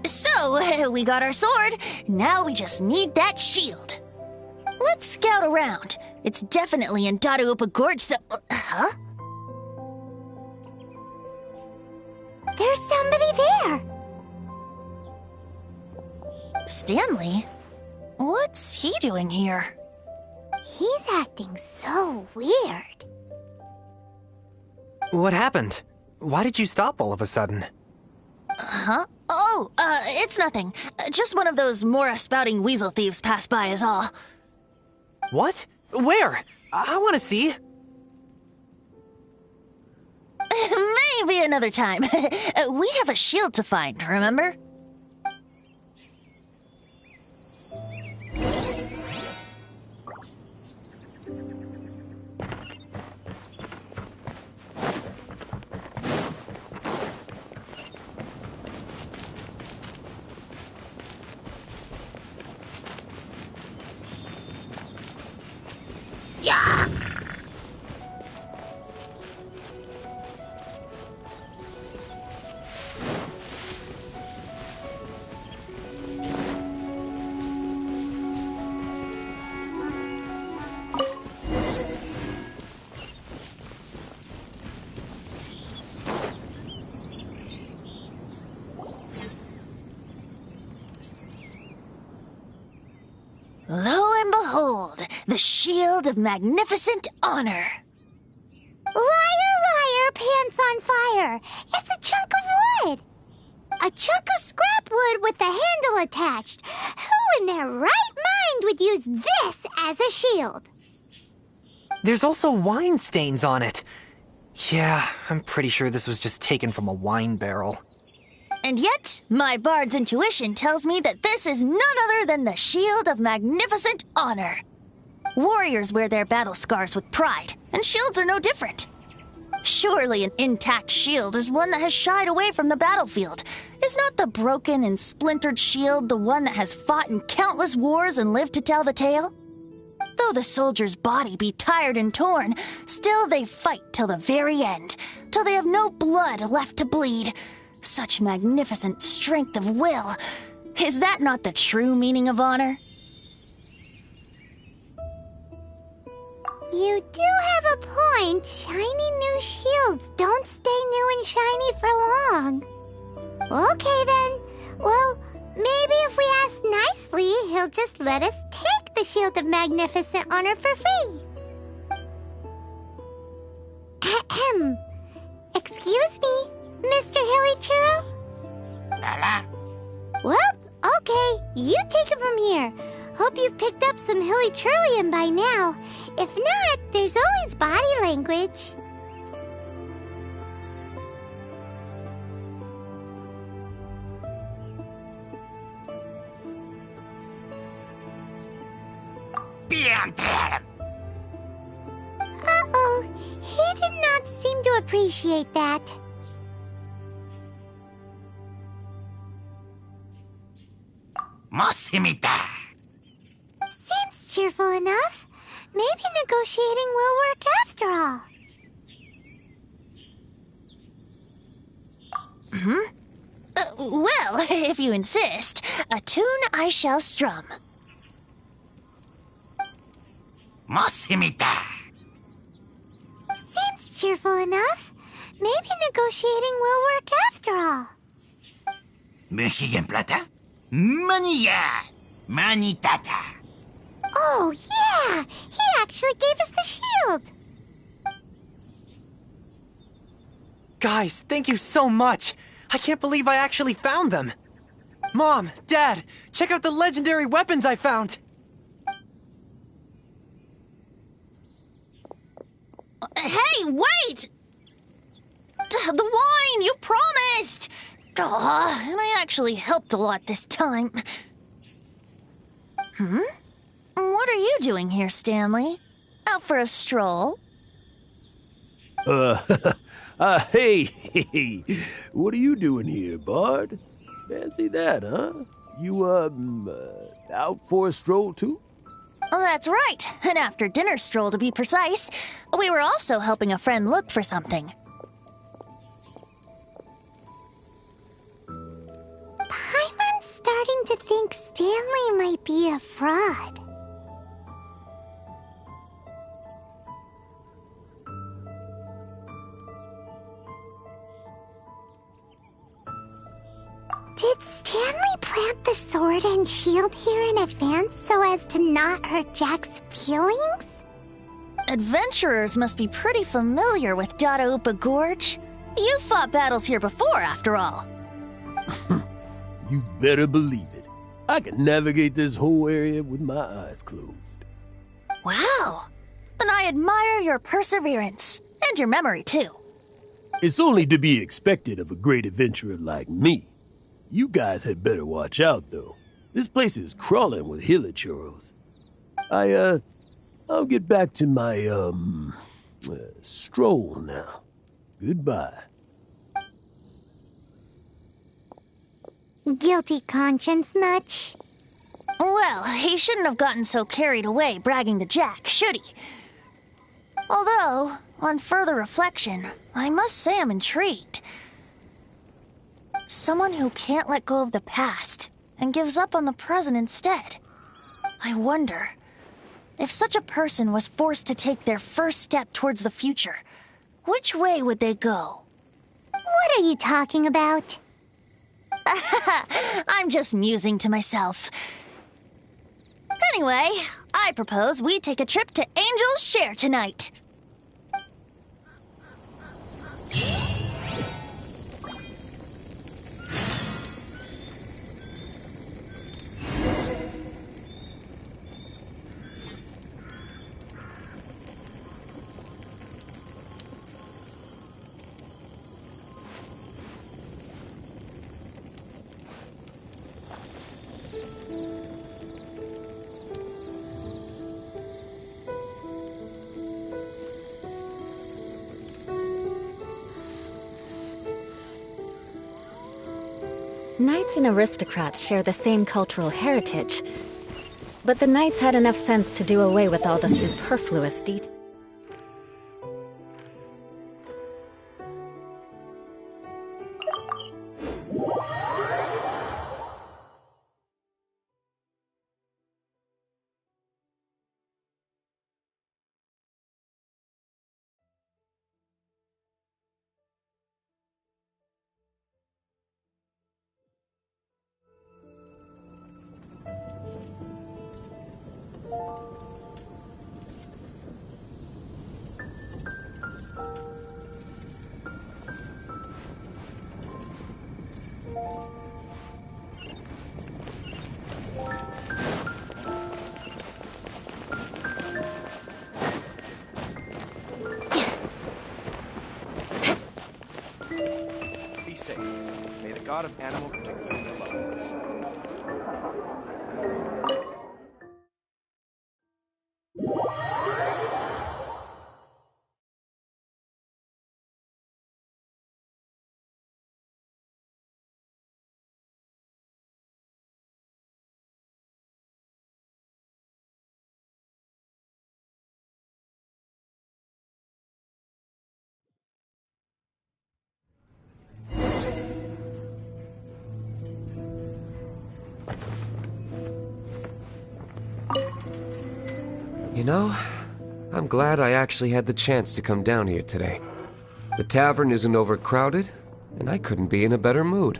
So, we got our sword. Now we just need that shield. Let's scout around. It's definitely in Daraupa Gorge, so— Huh? There's somebody there! Stanley? What's he doing here? He's acting so weird. What happened? Why did you stop all of a sudden? Huh? Oh, it's nothing. Just one of those Mora-spouting weasel thieves passed by is all. What? Where? I want to see. Maybe another time. We have a shield to find, remember? Yeah! Lo and behold, the shield of magnificent honor. Liar, liar, pants on fire! It's a chunk of wood! A chunk of scrap wood with the handle attached. Who in their right mind would use this as a shield? There's also wine stains on it. Yeah, I'm pretty sure this was just taken from a wine barrel. And yet, my bard's intuition tells me that this is none other than the Shield of Magnificent Honor. Warriors wear their battle scars with pride, and shields are no different. Surely an intact shield is one that has shied away from the battlefield. Is not the broken and splintered shield the one that has fought in countless wars and lived to tell the tale? Though the soldier's body be tired and torn, still they fight till the very end, till they have no blood left to bleed. Such magnificent strength of will. Is that not the true meaning of honor? You do have a point. Shiny new shields don't stay new and shiny for long. Okay then. Well, maybe if we ask nicely, he'll just let us take the Shield of Magnificent Honor for free. Ahem. Excuse me, Mr. Hilly Churro? Lala. Well, okay. You take it from here. Hope you've picked up some Hilly Churlian by now. If not, there's always body language. Uh-oh. He did not seem to appreciate that. Mosimita. Seems cheerful enough. Maybe negotiating will work after all. Well, if you insist, a tune I shall strum. Mosimita. Seems cheerful enough. Maybe negotiating will work after all. Mejilla en plata. Manilla. Manitata. Oh, yeah! He actually gave us the shield! Guys, thank you so much! I can't believe I actually found them! Mom, Dad, check out the legendary weapons I found! Hey, wait! The wine, you promised! And I actually helped a lot this time. What are you doing here, Stanley? Out for a stroll? Hey, what are you doing here, Bard? Fancy that, huh? You, out for a stroll, too? Oh, that's right. An after-dinner stroll, to be precise. We were also helping a friend look for something. Paimon's starting to think Stanley might be a fraud. Did Stanley plant the sword and shield here in advance so as to not hurt Jack's feelings? Adventurers must be pretty familiar with Dadaupa Gorge. You fought battles here before, after all. You better believe it. I can navigate this whole area with my eyes closed. Wow. Then I admire your perseverance. And your memory, too. It's only to be expected of a great adventurer like me. You guys had better watch out, though. This place is crawling with hilichurros. I'll get back to my, stroll now. Goodbye. Guilty conscience much? Well, he shouldn't have gotten so carried away bragging to Jack, should he? Although, on further reflection, I must say I'm intrigued. Someone who can't let go of the past and gives up on the present instead. I wonder, if such a person was forced to take their first step towards the future, which way would they go? What are you talking about? I'm just musing to myself. Anyway, I propose we take a trip to Angel's Share tonight. Knights and aristocrats share the same cultural heritage, But the knights had enough sense to do away with all the superfluous details. Be safe. May the god of animal protect you and your loved ones. You know, I'm glad I actually had the chance to come down here today. The tavern isn't overcrowded, and I couldn't be in a better mood.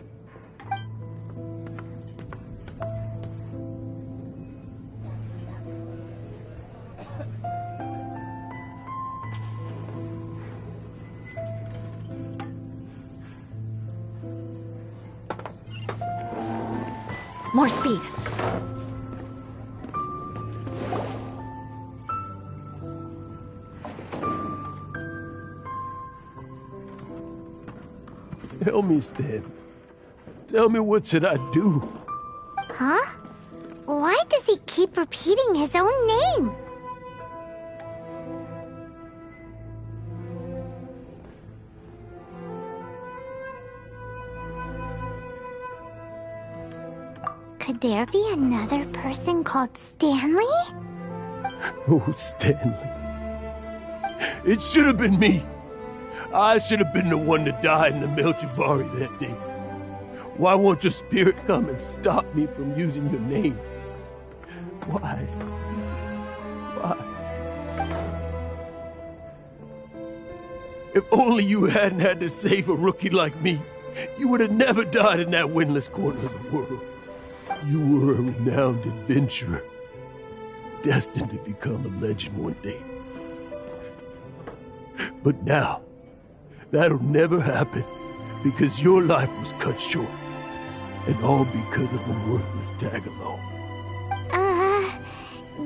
More speed. Tell me, Stan. Tell me, what should I do? Huh? Why does he keep repeating his own name? Could there be another person called Stanley? Oh, Stanley. It should have been me. I should have been the one to die in the Melchivari that day. Why won't your spirit come and stop me from using your name? Why, Stanley? Why? If only you hadn't had to save a rookie like me, you would have never died in that windless corner of the world. You were a renowned adventurer, destined to become a legend one day. But now, that'll never happen, because your life was cut short, and all because of a worthless tag-along.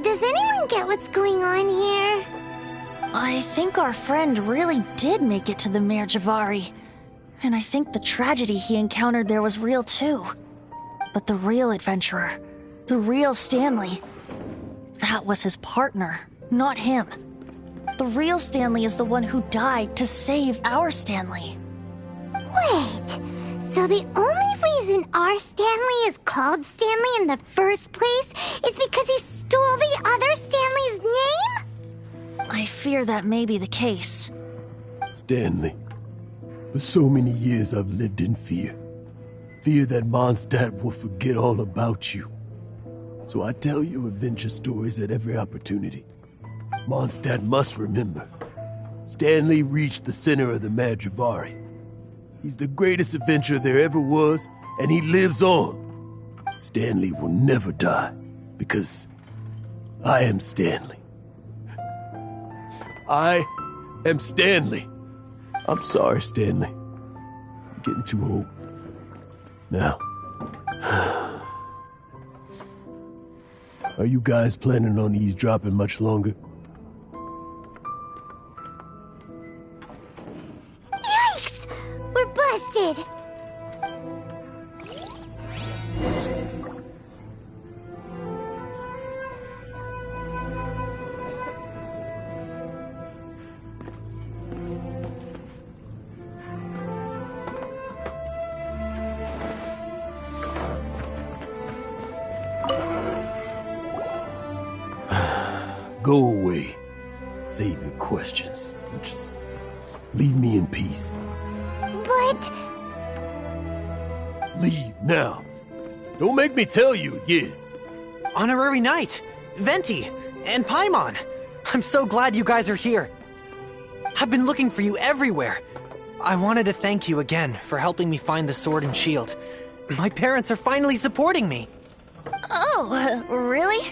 Does anyone get what's going on here? I think our friend really did make it to the Melchivari, and I think the tragedy he encountered there was real too. But the real adventurer, the real Stanley, that was his partner, not him. The real Stanley is the one who died to save our Stanley. Wait, so the only reason our Stanley is called Stanley in the first place is because he stole the other Stanley's name? I fear that may be the case. Stanley, for so many years I've lived in fear. Fear that Mondstadt will forget all about you. So I tell you adventure stories at every opportunity. Mondstadt must remember. Stanley reached the center of the Melchivari. He's the greatest adventurer there ever was, and he lives on. Stanley will never die, because I am Stanley. I am Stanley. I'm sorry, Stanley. I'm getting too old. Now, are you guys planning on eavesdropping much longer? Yikes! We're busted! go away. Save your questions. Just leave me in peace. But... Leave now. Don't make me tell you again. Honorary Knight, Venti, and Paimon. I'm so glad you guys are here. I've been looking for you everywhere. I wanted to thank you again for helping me find the sword and shield. My parents are finally supporting me. Oh, really?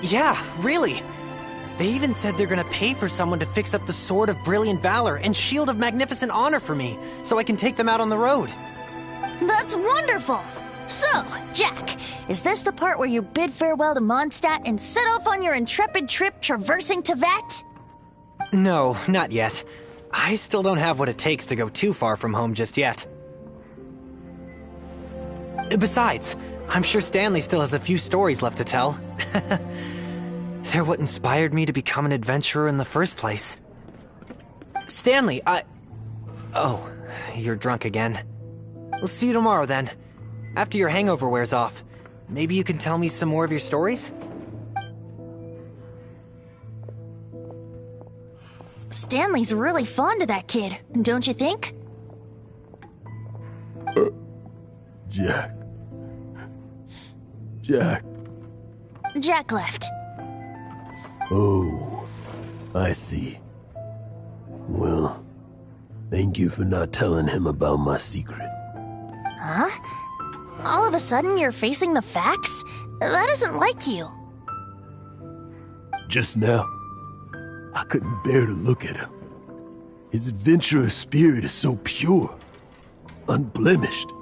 Yeah, really. They even said they're gonna pay for someone to fix up the Sword of Brilliant Valor and Shield of Magnificent Honor for me, so I can take them out on the road. That's wonderful! So, Jack, is this the part where you bid farewell to Mondstadt and set off on your intrepid trip traversing Teyvat? No, not yet. I still don't have what it takes to go too far from home just yet. Besides, I'm sure Stanley still has a few stories left to tell. They're what inspired me to become an adventurer in the first place. Stanley, Oh, you're drunk again. We'll see you tomorrow then. After your hangover wears off. Maybe you can tell me some more of your stories? Stanley's really fond of that kid, don't you think? Jack. Jack. Jack left. Oh, I see. Well, thank you for not telling him about my secret. Huh? All of a sudden you're facing the facts? That isn't like you. Just now, I couldn't bear to look at him. His adventurous spirit is so pure, unblemished.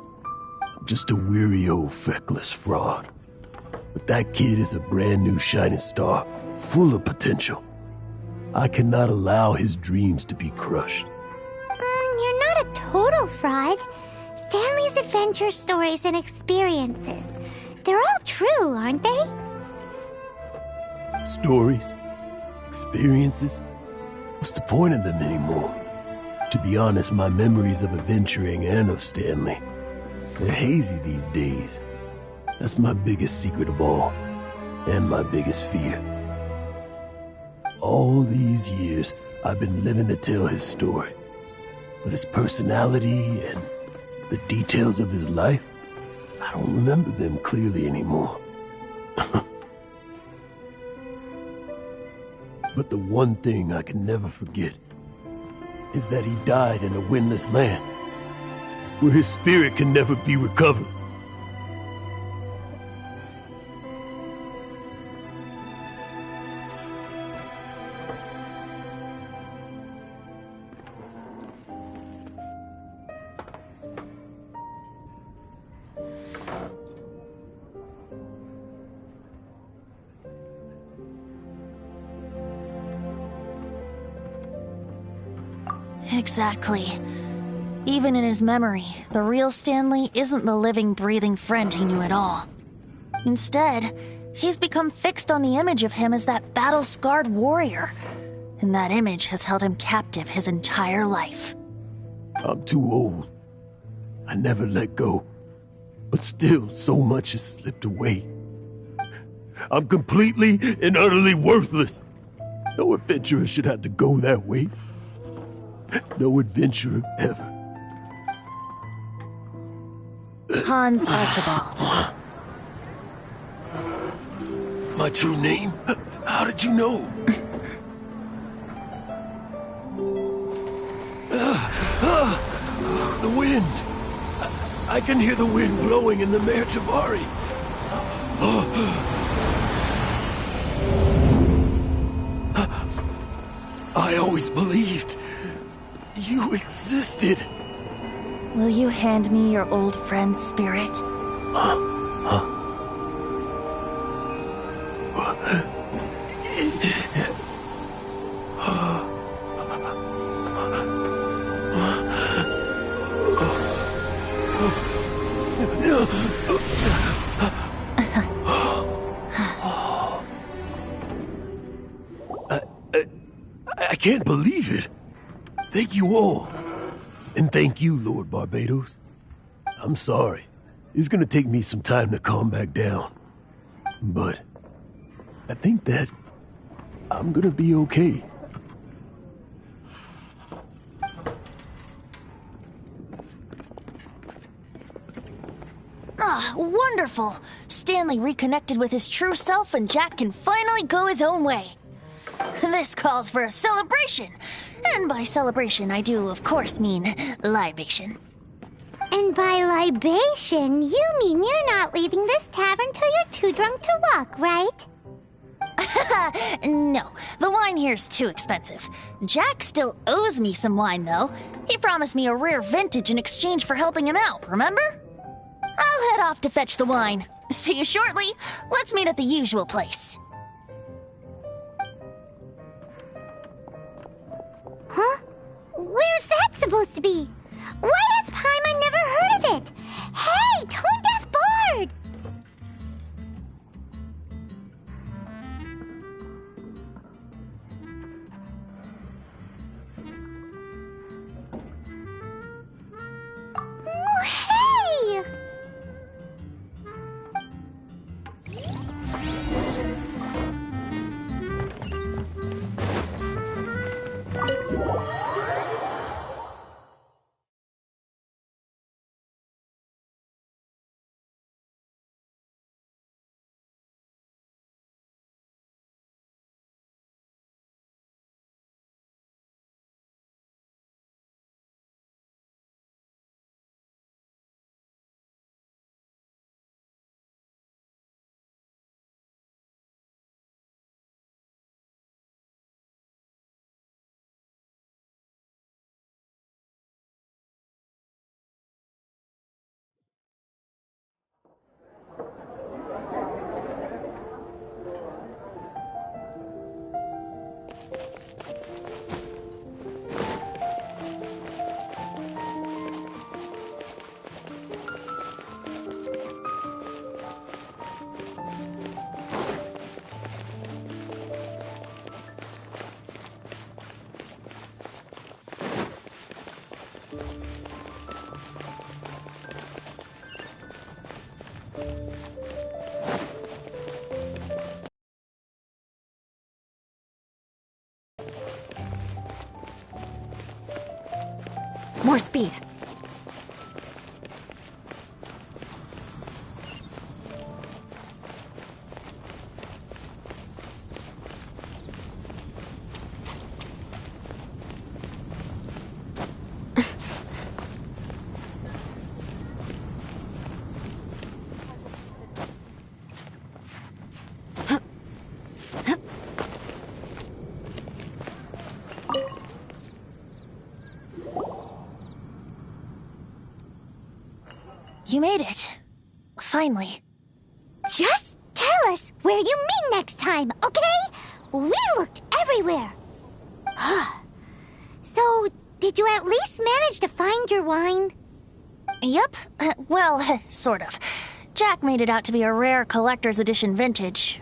I'm just a weary old feckless fraud. But that kid is a brand new shining star, full of potential. I cannot allow his dreams to be crushed. You're not a total fraud. Stanley's adventure stories and experiences, they're all true, aren't they? Stories? Experiences? What's the point of them anymore? To be honest, my memories of adventuring and of Stanley, they're hazy these days. That's my biggest secret of all, and my biggest fear. All these years, I've been living to tell his story. But his personality and the details of his life, I don't remember them clearly anymore. But the one thing I can never forget is that he died in a windless land, where his spirit can never be recovered. Exactly. Even in his memory, the real Stanley isn't the living, breathing friend he knew at all. Instead, he's become fixed on the image of him as that battle-scarred warrior, and that image has held him captive his entire life. I'm too old. I never let go, but still so much has slipped away. I'm completely and utterly worthless. No adventurer should have to go that way. No adventurer ever. Hans Archibald. My true name? How did you know? The wind. I can hear the wind blowing in the Mare Tavari. I always believed you existed. Will you hand me your old friend's spirit? I can't believe it. Thank you all. And thank you, Lord Barbados. I'm sorry. It's gonna take me some time to calm back down. But I think that I'm gonna be okay. Ah, wonderful! Stanley reconnected with his true self and Jack can finally go his own way. This calls for a celebration. And by celebration, I do, of course, mean libation. And by libation, you mean you're not leaving this tavern till you're too drunk to walk, right? No, the wine here's too expensive. Jack still owes me some wine, though. He promised me a rare vintage in exchange for helping him out, remember? I'll head off to fetch the wine. See you shortly. Let's meet at the usual place. Huh? Where's that supposed to be? Why has Paimon never heard of it? Hey, Tone Deaf Bard! Oh, hey! More speed. You made it. Finally. Just tell us where you meet next time, okay? We looked everywhere. So, did you at least manage to find your wine? Yep. Well, sort of. Jack made it out to be a rare collector's edition vintage.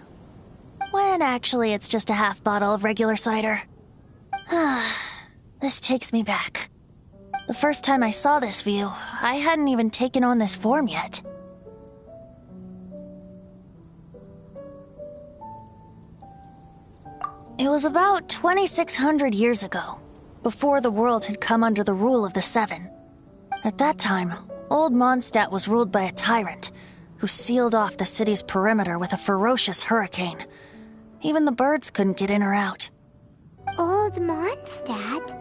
When actually it's just a half bottle of regular cider. This takes me back. The first time I saw this view, I hadn't even taken on this form yet. It was about 2,600 years ago, before the world had come under the rule of the Seven. At that time, old Mondstadt was ruled by a tyrant, who sealed off the city's perimeter with a ferocious hurricane. Even the birds couldn't get in or out. Old Mondstadt?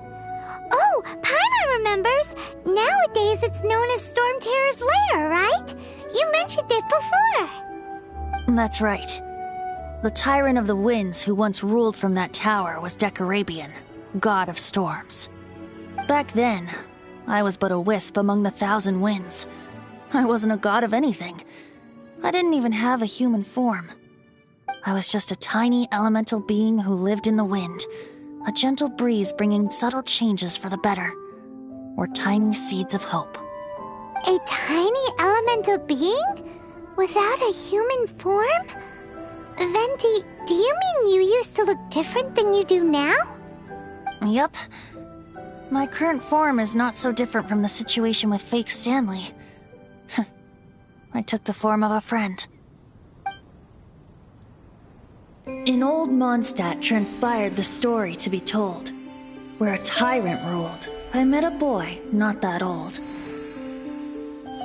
Oh, Paimon remembers! Nowadays it's known as Storm Terror's lair, right? You mentioned it before. That's right. The Tyrant of the Winds who once ruled from that tower was Decarabian, god of storms. Back then, I was but a wisp among the 1,000 winds. I wasn't a god of anything. I didn't even have a human form. I was just a tiny elemental being who lived in the wind, a gentle breeze bringing subtle changes for the better, or tiny seeds of hope. A tiny elemental being? Without a human form? Venti, do you mean you used to look different than you do now? Yup. My current form is not so different from the situation with fake Stanley. I took the form of a friend. In old Mondstadt transpired the story to be told, where a tyrant ruled. I met a boy not that old.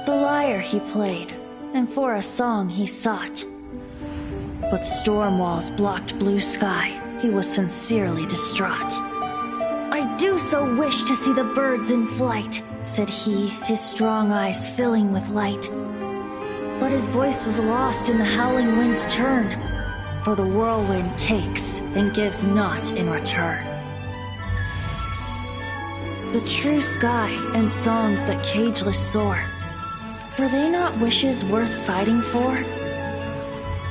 The lyre he played, and for a song he sought. But storm walls blocked blue sky, he was sincerely distraught. I do so wish to see the birds in flight, said he, his strong eyes filling with light. But his voice was lost in the howling wind's churn, for the whirlwind takes and gives not in return. The true sky and songs that cageless soar, were they not wishes worth fighting for?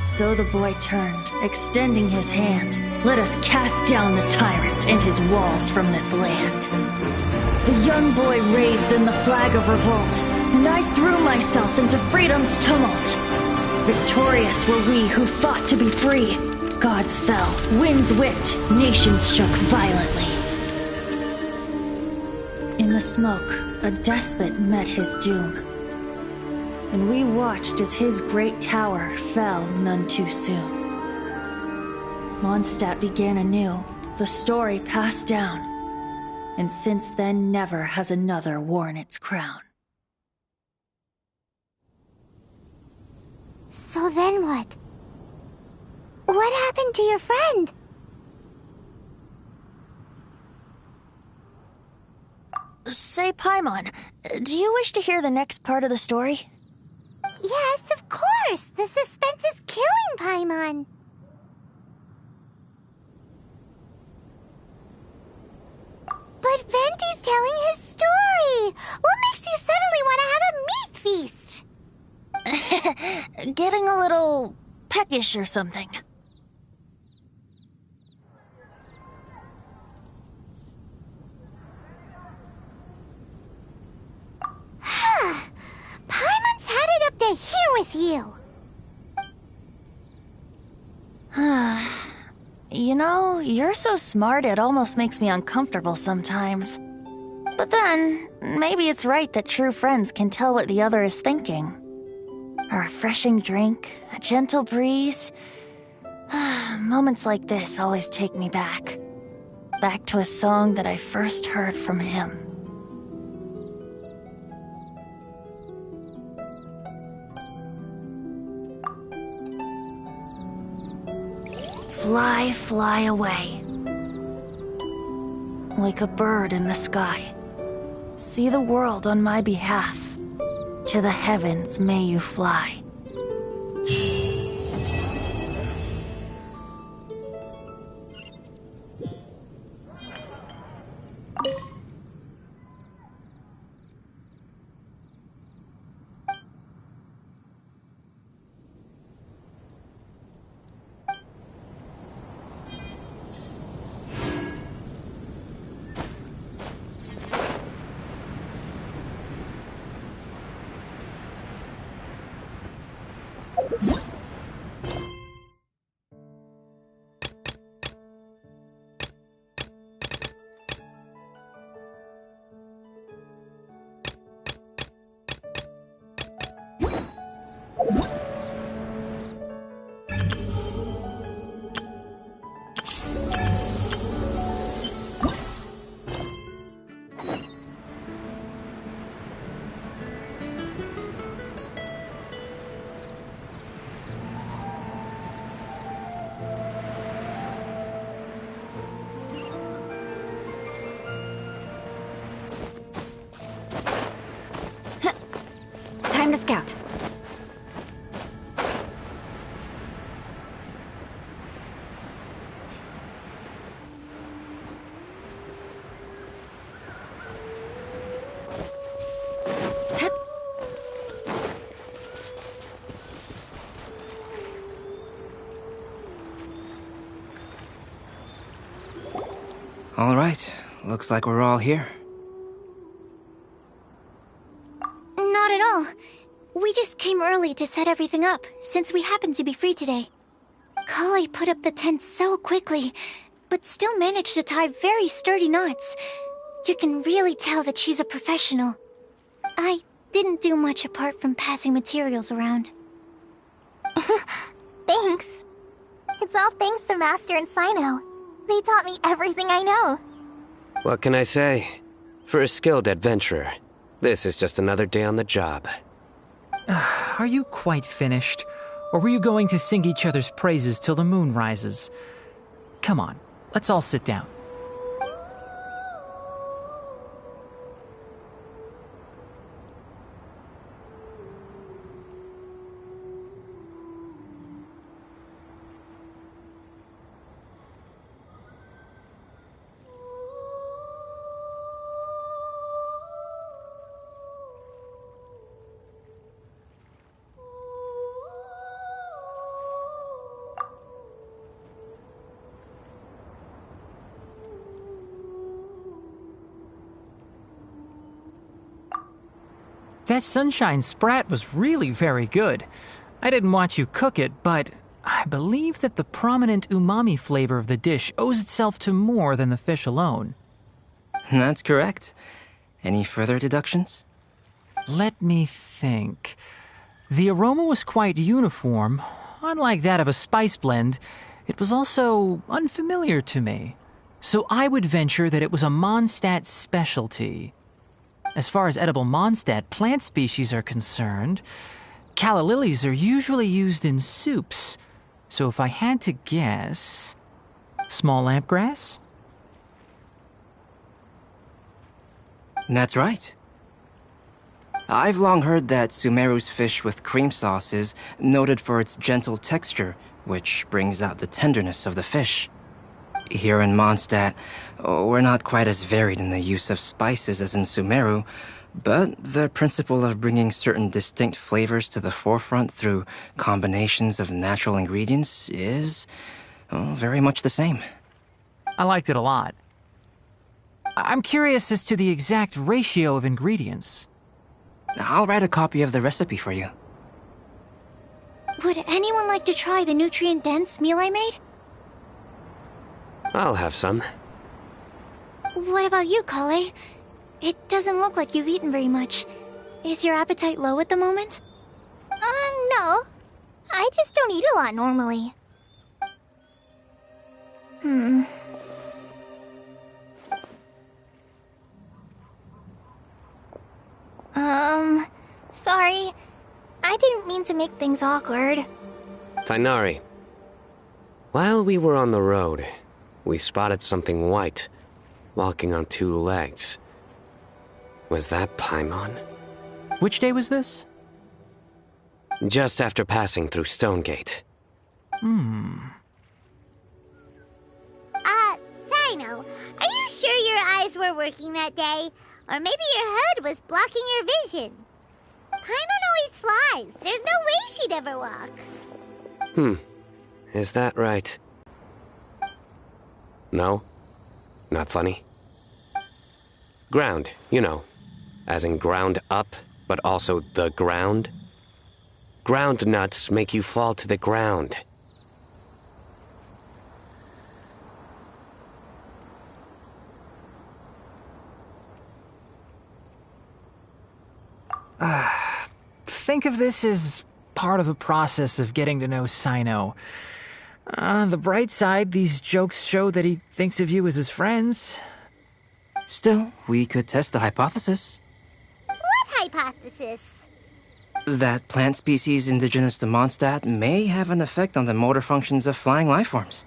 So the boy turned, extending his hand. Let us cast down the tyrant and his walls from this land. The young boy raised then the flag of revolt, and I threw myself into freedom's tumult. Victorious were we who fought to be free. Gods fell, winds whipped, nations shook violently. In the smoke, a despot met his doom, and we watched as his great tower fell none too soon. Mondstadt began anew, the story passed down, and since then never has another worn its crown. So then what? What happened to your friend? Say, Paimon, do you wish to hear the next part of the story? Yes, of course! The suspense is killing Paimon! But Venti's telling his story! What makes you suddenly want to have a meat feast? Getting a little peckish or something. Paimon's had it up to here with you! You know, you're so smart it almost makes me uncomfortable sometimes. But then, maybe it's right that true friends can tell what the other is thinking. A refreshing drink, a gentle breeze. Moments like this always take me back. Back to a song that I first heard from him. Fly, fly away. Like a bird in the sky. See the world on my behalf. To the heavens may you fly. Time to scout. All right, looks like we're all here. Not at all. We just came early to set everything up, since we happen to be free today. Kale put up the tent so quickly, but still managed to tie very sturdy knots. You can really tell that she's a professional. I didn't do much apart from passing materials around. Thanks. It's all thanks to Master and Sino. They taught me everything I know. What can I say? For a skilled adventurer, this is just another day on the job. Are you quite finished? Or were you going to sing each other's praises till the moon rises? Come on, let's all sit down. That sunshine sprat was really very good. I didn't watch you cook it, but I believe that the prominent umami flavor of the dish owes itself to more than the fish alone. That's correct. Any further deductions? Let me think. The aroma was quite uniform. Unlike that of a spice blend, it was also unfamiliar to me. So I would venture that it was a Mondstadt specialty. As far as edible Mondstadt plant species are concerned, calla lilies are usually used in soups. So if I had to guess... small lampgrass? That's right. I've long heard that Sumeru's fish with cream sauce is noted for its gentle texture, which brings out the tenderness of the fish. Here in Mondstadt, we're not quite as varied in the use of spices as in Sumeru, but the principle of bringing certain distinct flavors to the forefront through combinations of natural ingredients is very much the same. I liked it a lot. I'm curious as to the exact ratio of ingredients. I'll write a copy of the recipe for you. Would anyone like to try the nutrient-dense meal I made? I'll have some. What about you, Kale? It doesn't look like you've eaten very much. Is your appetite low at the moment? No. I just don't eat a lot normally. Sorry. I didn't mean to make things awkward. Tainari, while we were on the road, we spotted something white, walking on two legs. Was that Paimon? Which day was this? Just after passing through Stonegate. Sino, are you sure your eyes were working that day? Or maybe your hood was blocking your vision? Paimon always flies. There's no way she'd ever walk. Is that right? No? Not funny? Ground, you know. As in ground up, but also the ground. Ground nuts make you fall to the ground. Think of this as part of the process of getting to know Sino. On the bright side, these jokes show that he thinks of you as his friends. Still, we could test the hypothesis. What hypothesis? That plant species indigenous to Mondstadt may have an effect on the motor functions of flying lifeforms.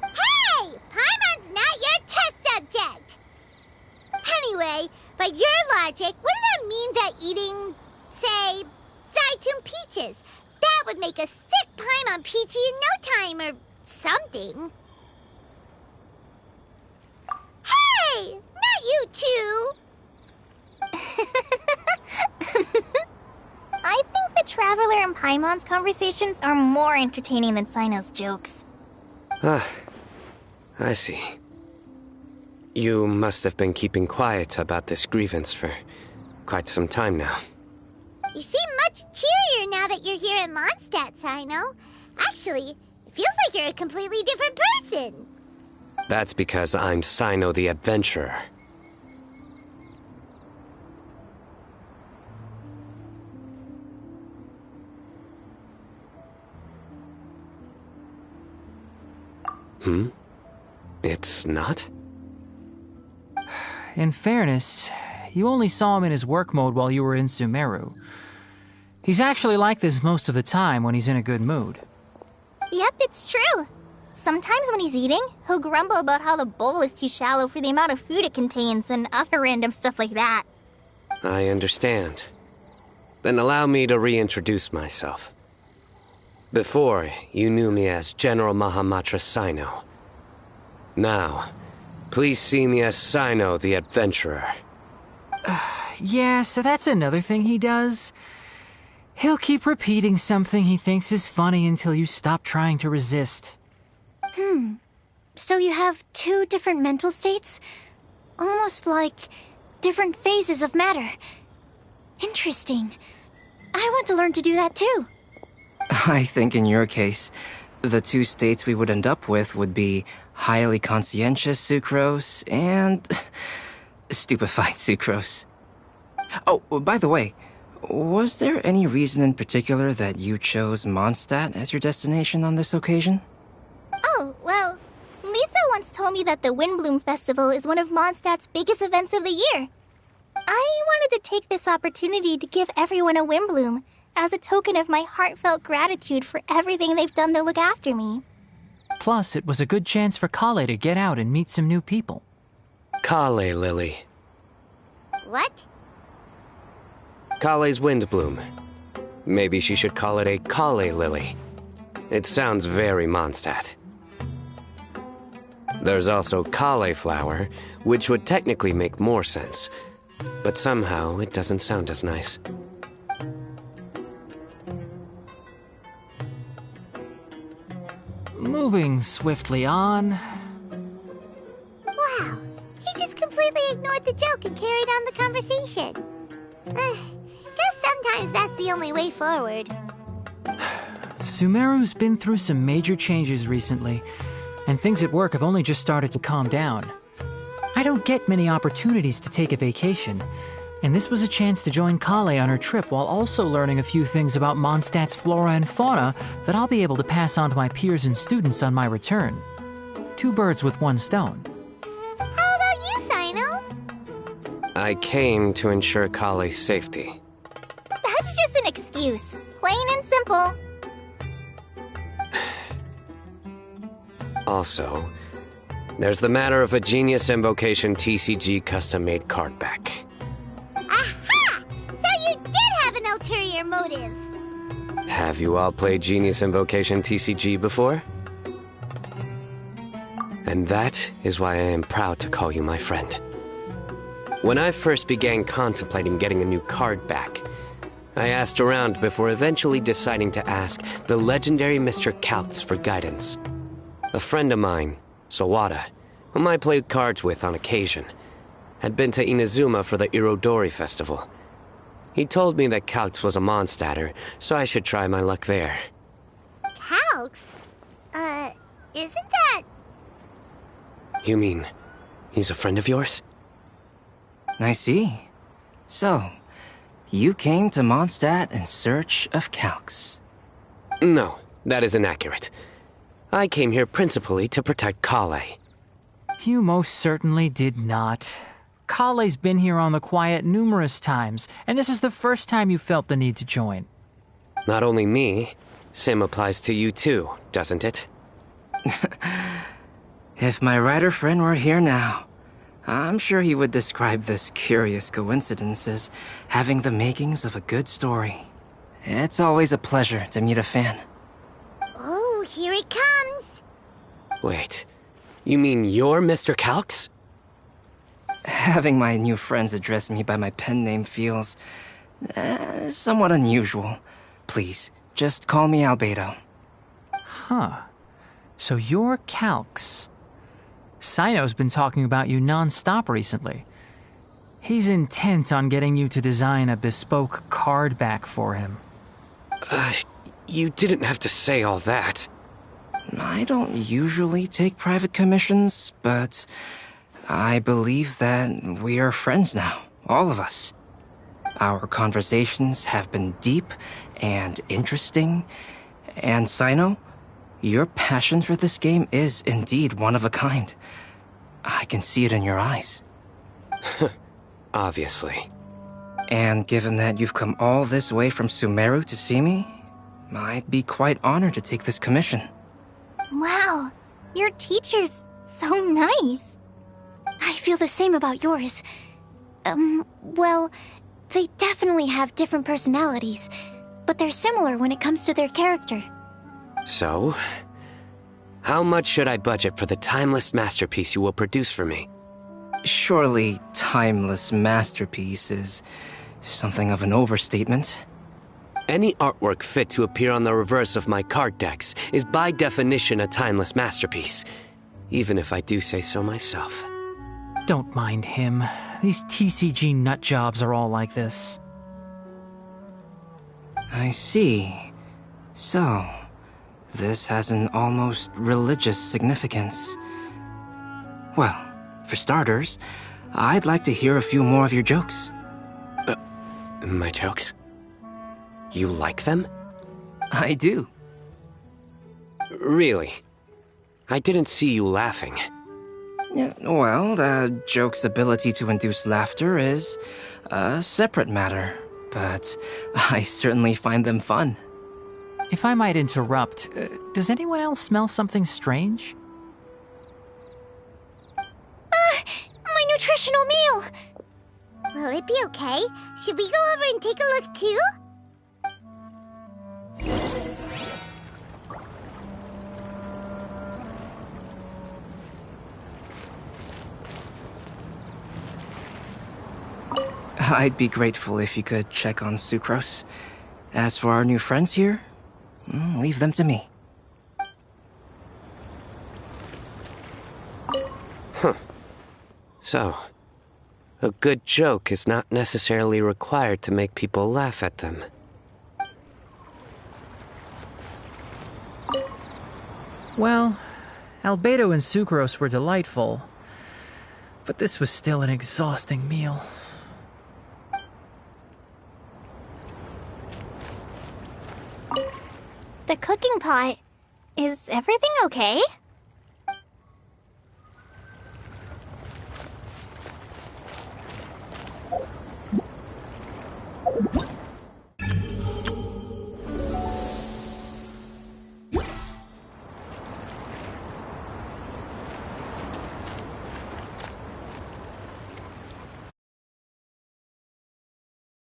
Hey! Paimon's not your test subject! Anyway, by your logic, wouldn't that mean that eating, say, Zaitun peaches, that would make a sick Paimon peachy in no time or something? Hey! Not you two! I think the Traveler and Paimon's conversations are more entertaining than Sino's jokes. I see. You must have been keeping quiet about this grievance for quite some time now. You seem much cheerier now that you're here at Mondstadt, Sino. Actually, it feels like you're a completely different person. That's because I'm Sino the Adventurer. It's not? In fairness, you only saw him in his work mode while you were in Sumeru. He's actually like this most of the time when he's in a good mood. Yep, it's true. Sometimes when he's eating, he'll grumble about how the bowl is too shallow for the amount of food it contains and other random stuff like that. I understand. Then allow me to reintroduce myself. Before, you knew me as General Mahamatra Sino. Now, please see me as Sino the Adventurer. Yeah, so that's another thing he does. He'll keep repeating something he thinks is funny until you stop trying to resist. So you have two different mental states? Almost like different phases of matter. Interesting. I want to learn to do that too. I think in your case, the two states we would end up with would be highly conscientious sucrose and stupefied sucrose. Oh, by the way, was there any reason in particular that you chose Mondstadt as your destination on this occasion? Oh, well, Lisa once told me that the Windbloom Festival is one of Mondstadt's biggest events of the year. I wanted to take this opportunity to give everyone a Windbloom as a token of my heartfelt gratitude for everything they've done to look after me. Plus, it was a good chance for Kale to get out and meet some new people. Kale Lily. What? Kale's Windbloom. Maybe she should call it a Kale Lily. It sounds very Mondstadt. There's also cauliflower, which would technically make more sense, but somehow it doesn't sound as nice. Moving swiftly on. Wow, he just completely ignored the joke and carried on the conversation. Guess sometimes that's the only way forward. Sumeru's been through some major changes recently, and things at work have only just started to calm down. I don't get many opportunities to take a vacation, and this was a chance to join Kale on her trip while also learning a few things about Mondstadt's flora and fauna that I'll be able to pass on to my peers and students on my return. Two birds with one stone. How about you, Sino? I came to ensure Kale's safety. That's just an excuse. Plain and simple. Also, there's the matter of a Genius Invocation TCG custom-made card back. Aha! So you did have an ulterior motive. Have you all played Genius Invocation TCG before? And that is why I am proud to call you my friend. When I first began contemplating getting a new card back, I asked around before eventually deciding to ask the legendary Mr. Kaltz for guidance. A friend of mine, Sawada, whom I played cards with on occasion, had been to Inazuma for the Irodori festival. He told me that Kaltz was a Mondstadter, so I should try my luck there. Kaltz? Isn't that... You mean, he's a friend of yours? I see. So, you came to Mondstadt in search of Kaltz. No, that is inaccurate. I came here principally to protect Kale. You most certainly did not. Kale's been here on the quiet numerous times, and this is the first time you felt the need to join. Not only me, same applies to you too, doesn't it? If my writer friend were here now, I'm sure he would describe this curious coincidence as having the makings of a good story. It's always a pleasure to meet a fan. Oh, here it comes. Wait, you mean you're Mr. Kaltz? Having my new friends address me by my pen name feels somewhat unusual. Please, just call me Albedo. Huh. So you're Kaltz. Sino's been talking about you non-stop recently. He's intent on getting you to design a bespoke card back for him. You didn't have to say all that. I don't usually take private commissions, but I believe that we are friends now, all of us. Our conversations have been deep and interesting, and Sino, Your passion for this game is indeed one of a kind. I can see it in your eyes. Obviously. And given that you've come all this way from Sumeru to see me, I'd be quite honored to take this commission. Wow, your teacher's so nice. I feel the same about yours. Well, they definitely have different personalities, but they're similar when it comes to their character. So, how much should I budget for the timeless masterpiece you will produce for me? Surely, timeless masterpiece is something of an overstatement. Any artwork fit to appear on the reverse of my card decks is by definition a timeless masterpiece, even if I do say so myself. Don't mind him. These TCG nut jobs are all like this. I see. So, this has an almost religious significance. Well, for starters, I'd like to hear a few more of your jokes. My jokes? You like them? I do. Really? I didn't see you laughing. Yeah, well, the joke's ability to induce laughter is a separate matter, but I certainly find them fun. If I might interrupt, does anyone else smell something strange? My nutritional meal! Will it be okay? Should we go over and take a look too? I'd be grateful if you could check on Sucrose. As for our new friends here, leave them to me. Huh. So, a good joke is not necessarily required to make people laugh at them. Well, Albedo and Sucrose were delightful, but this was still an exhausting meal. The cooking pot. Is everything okay?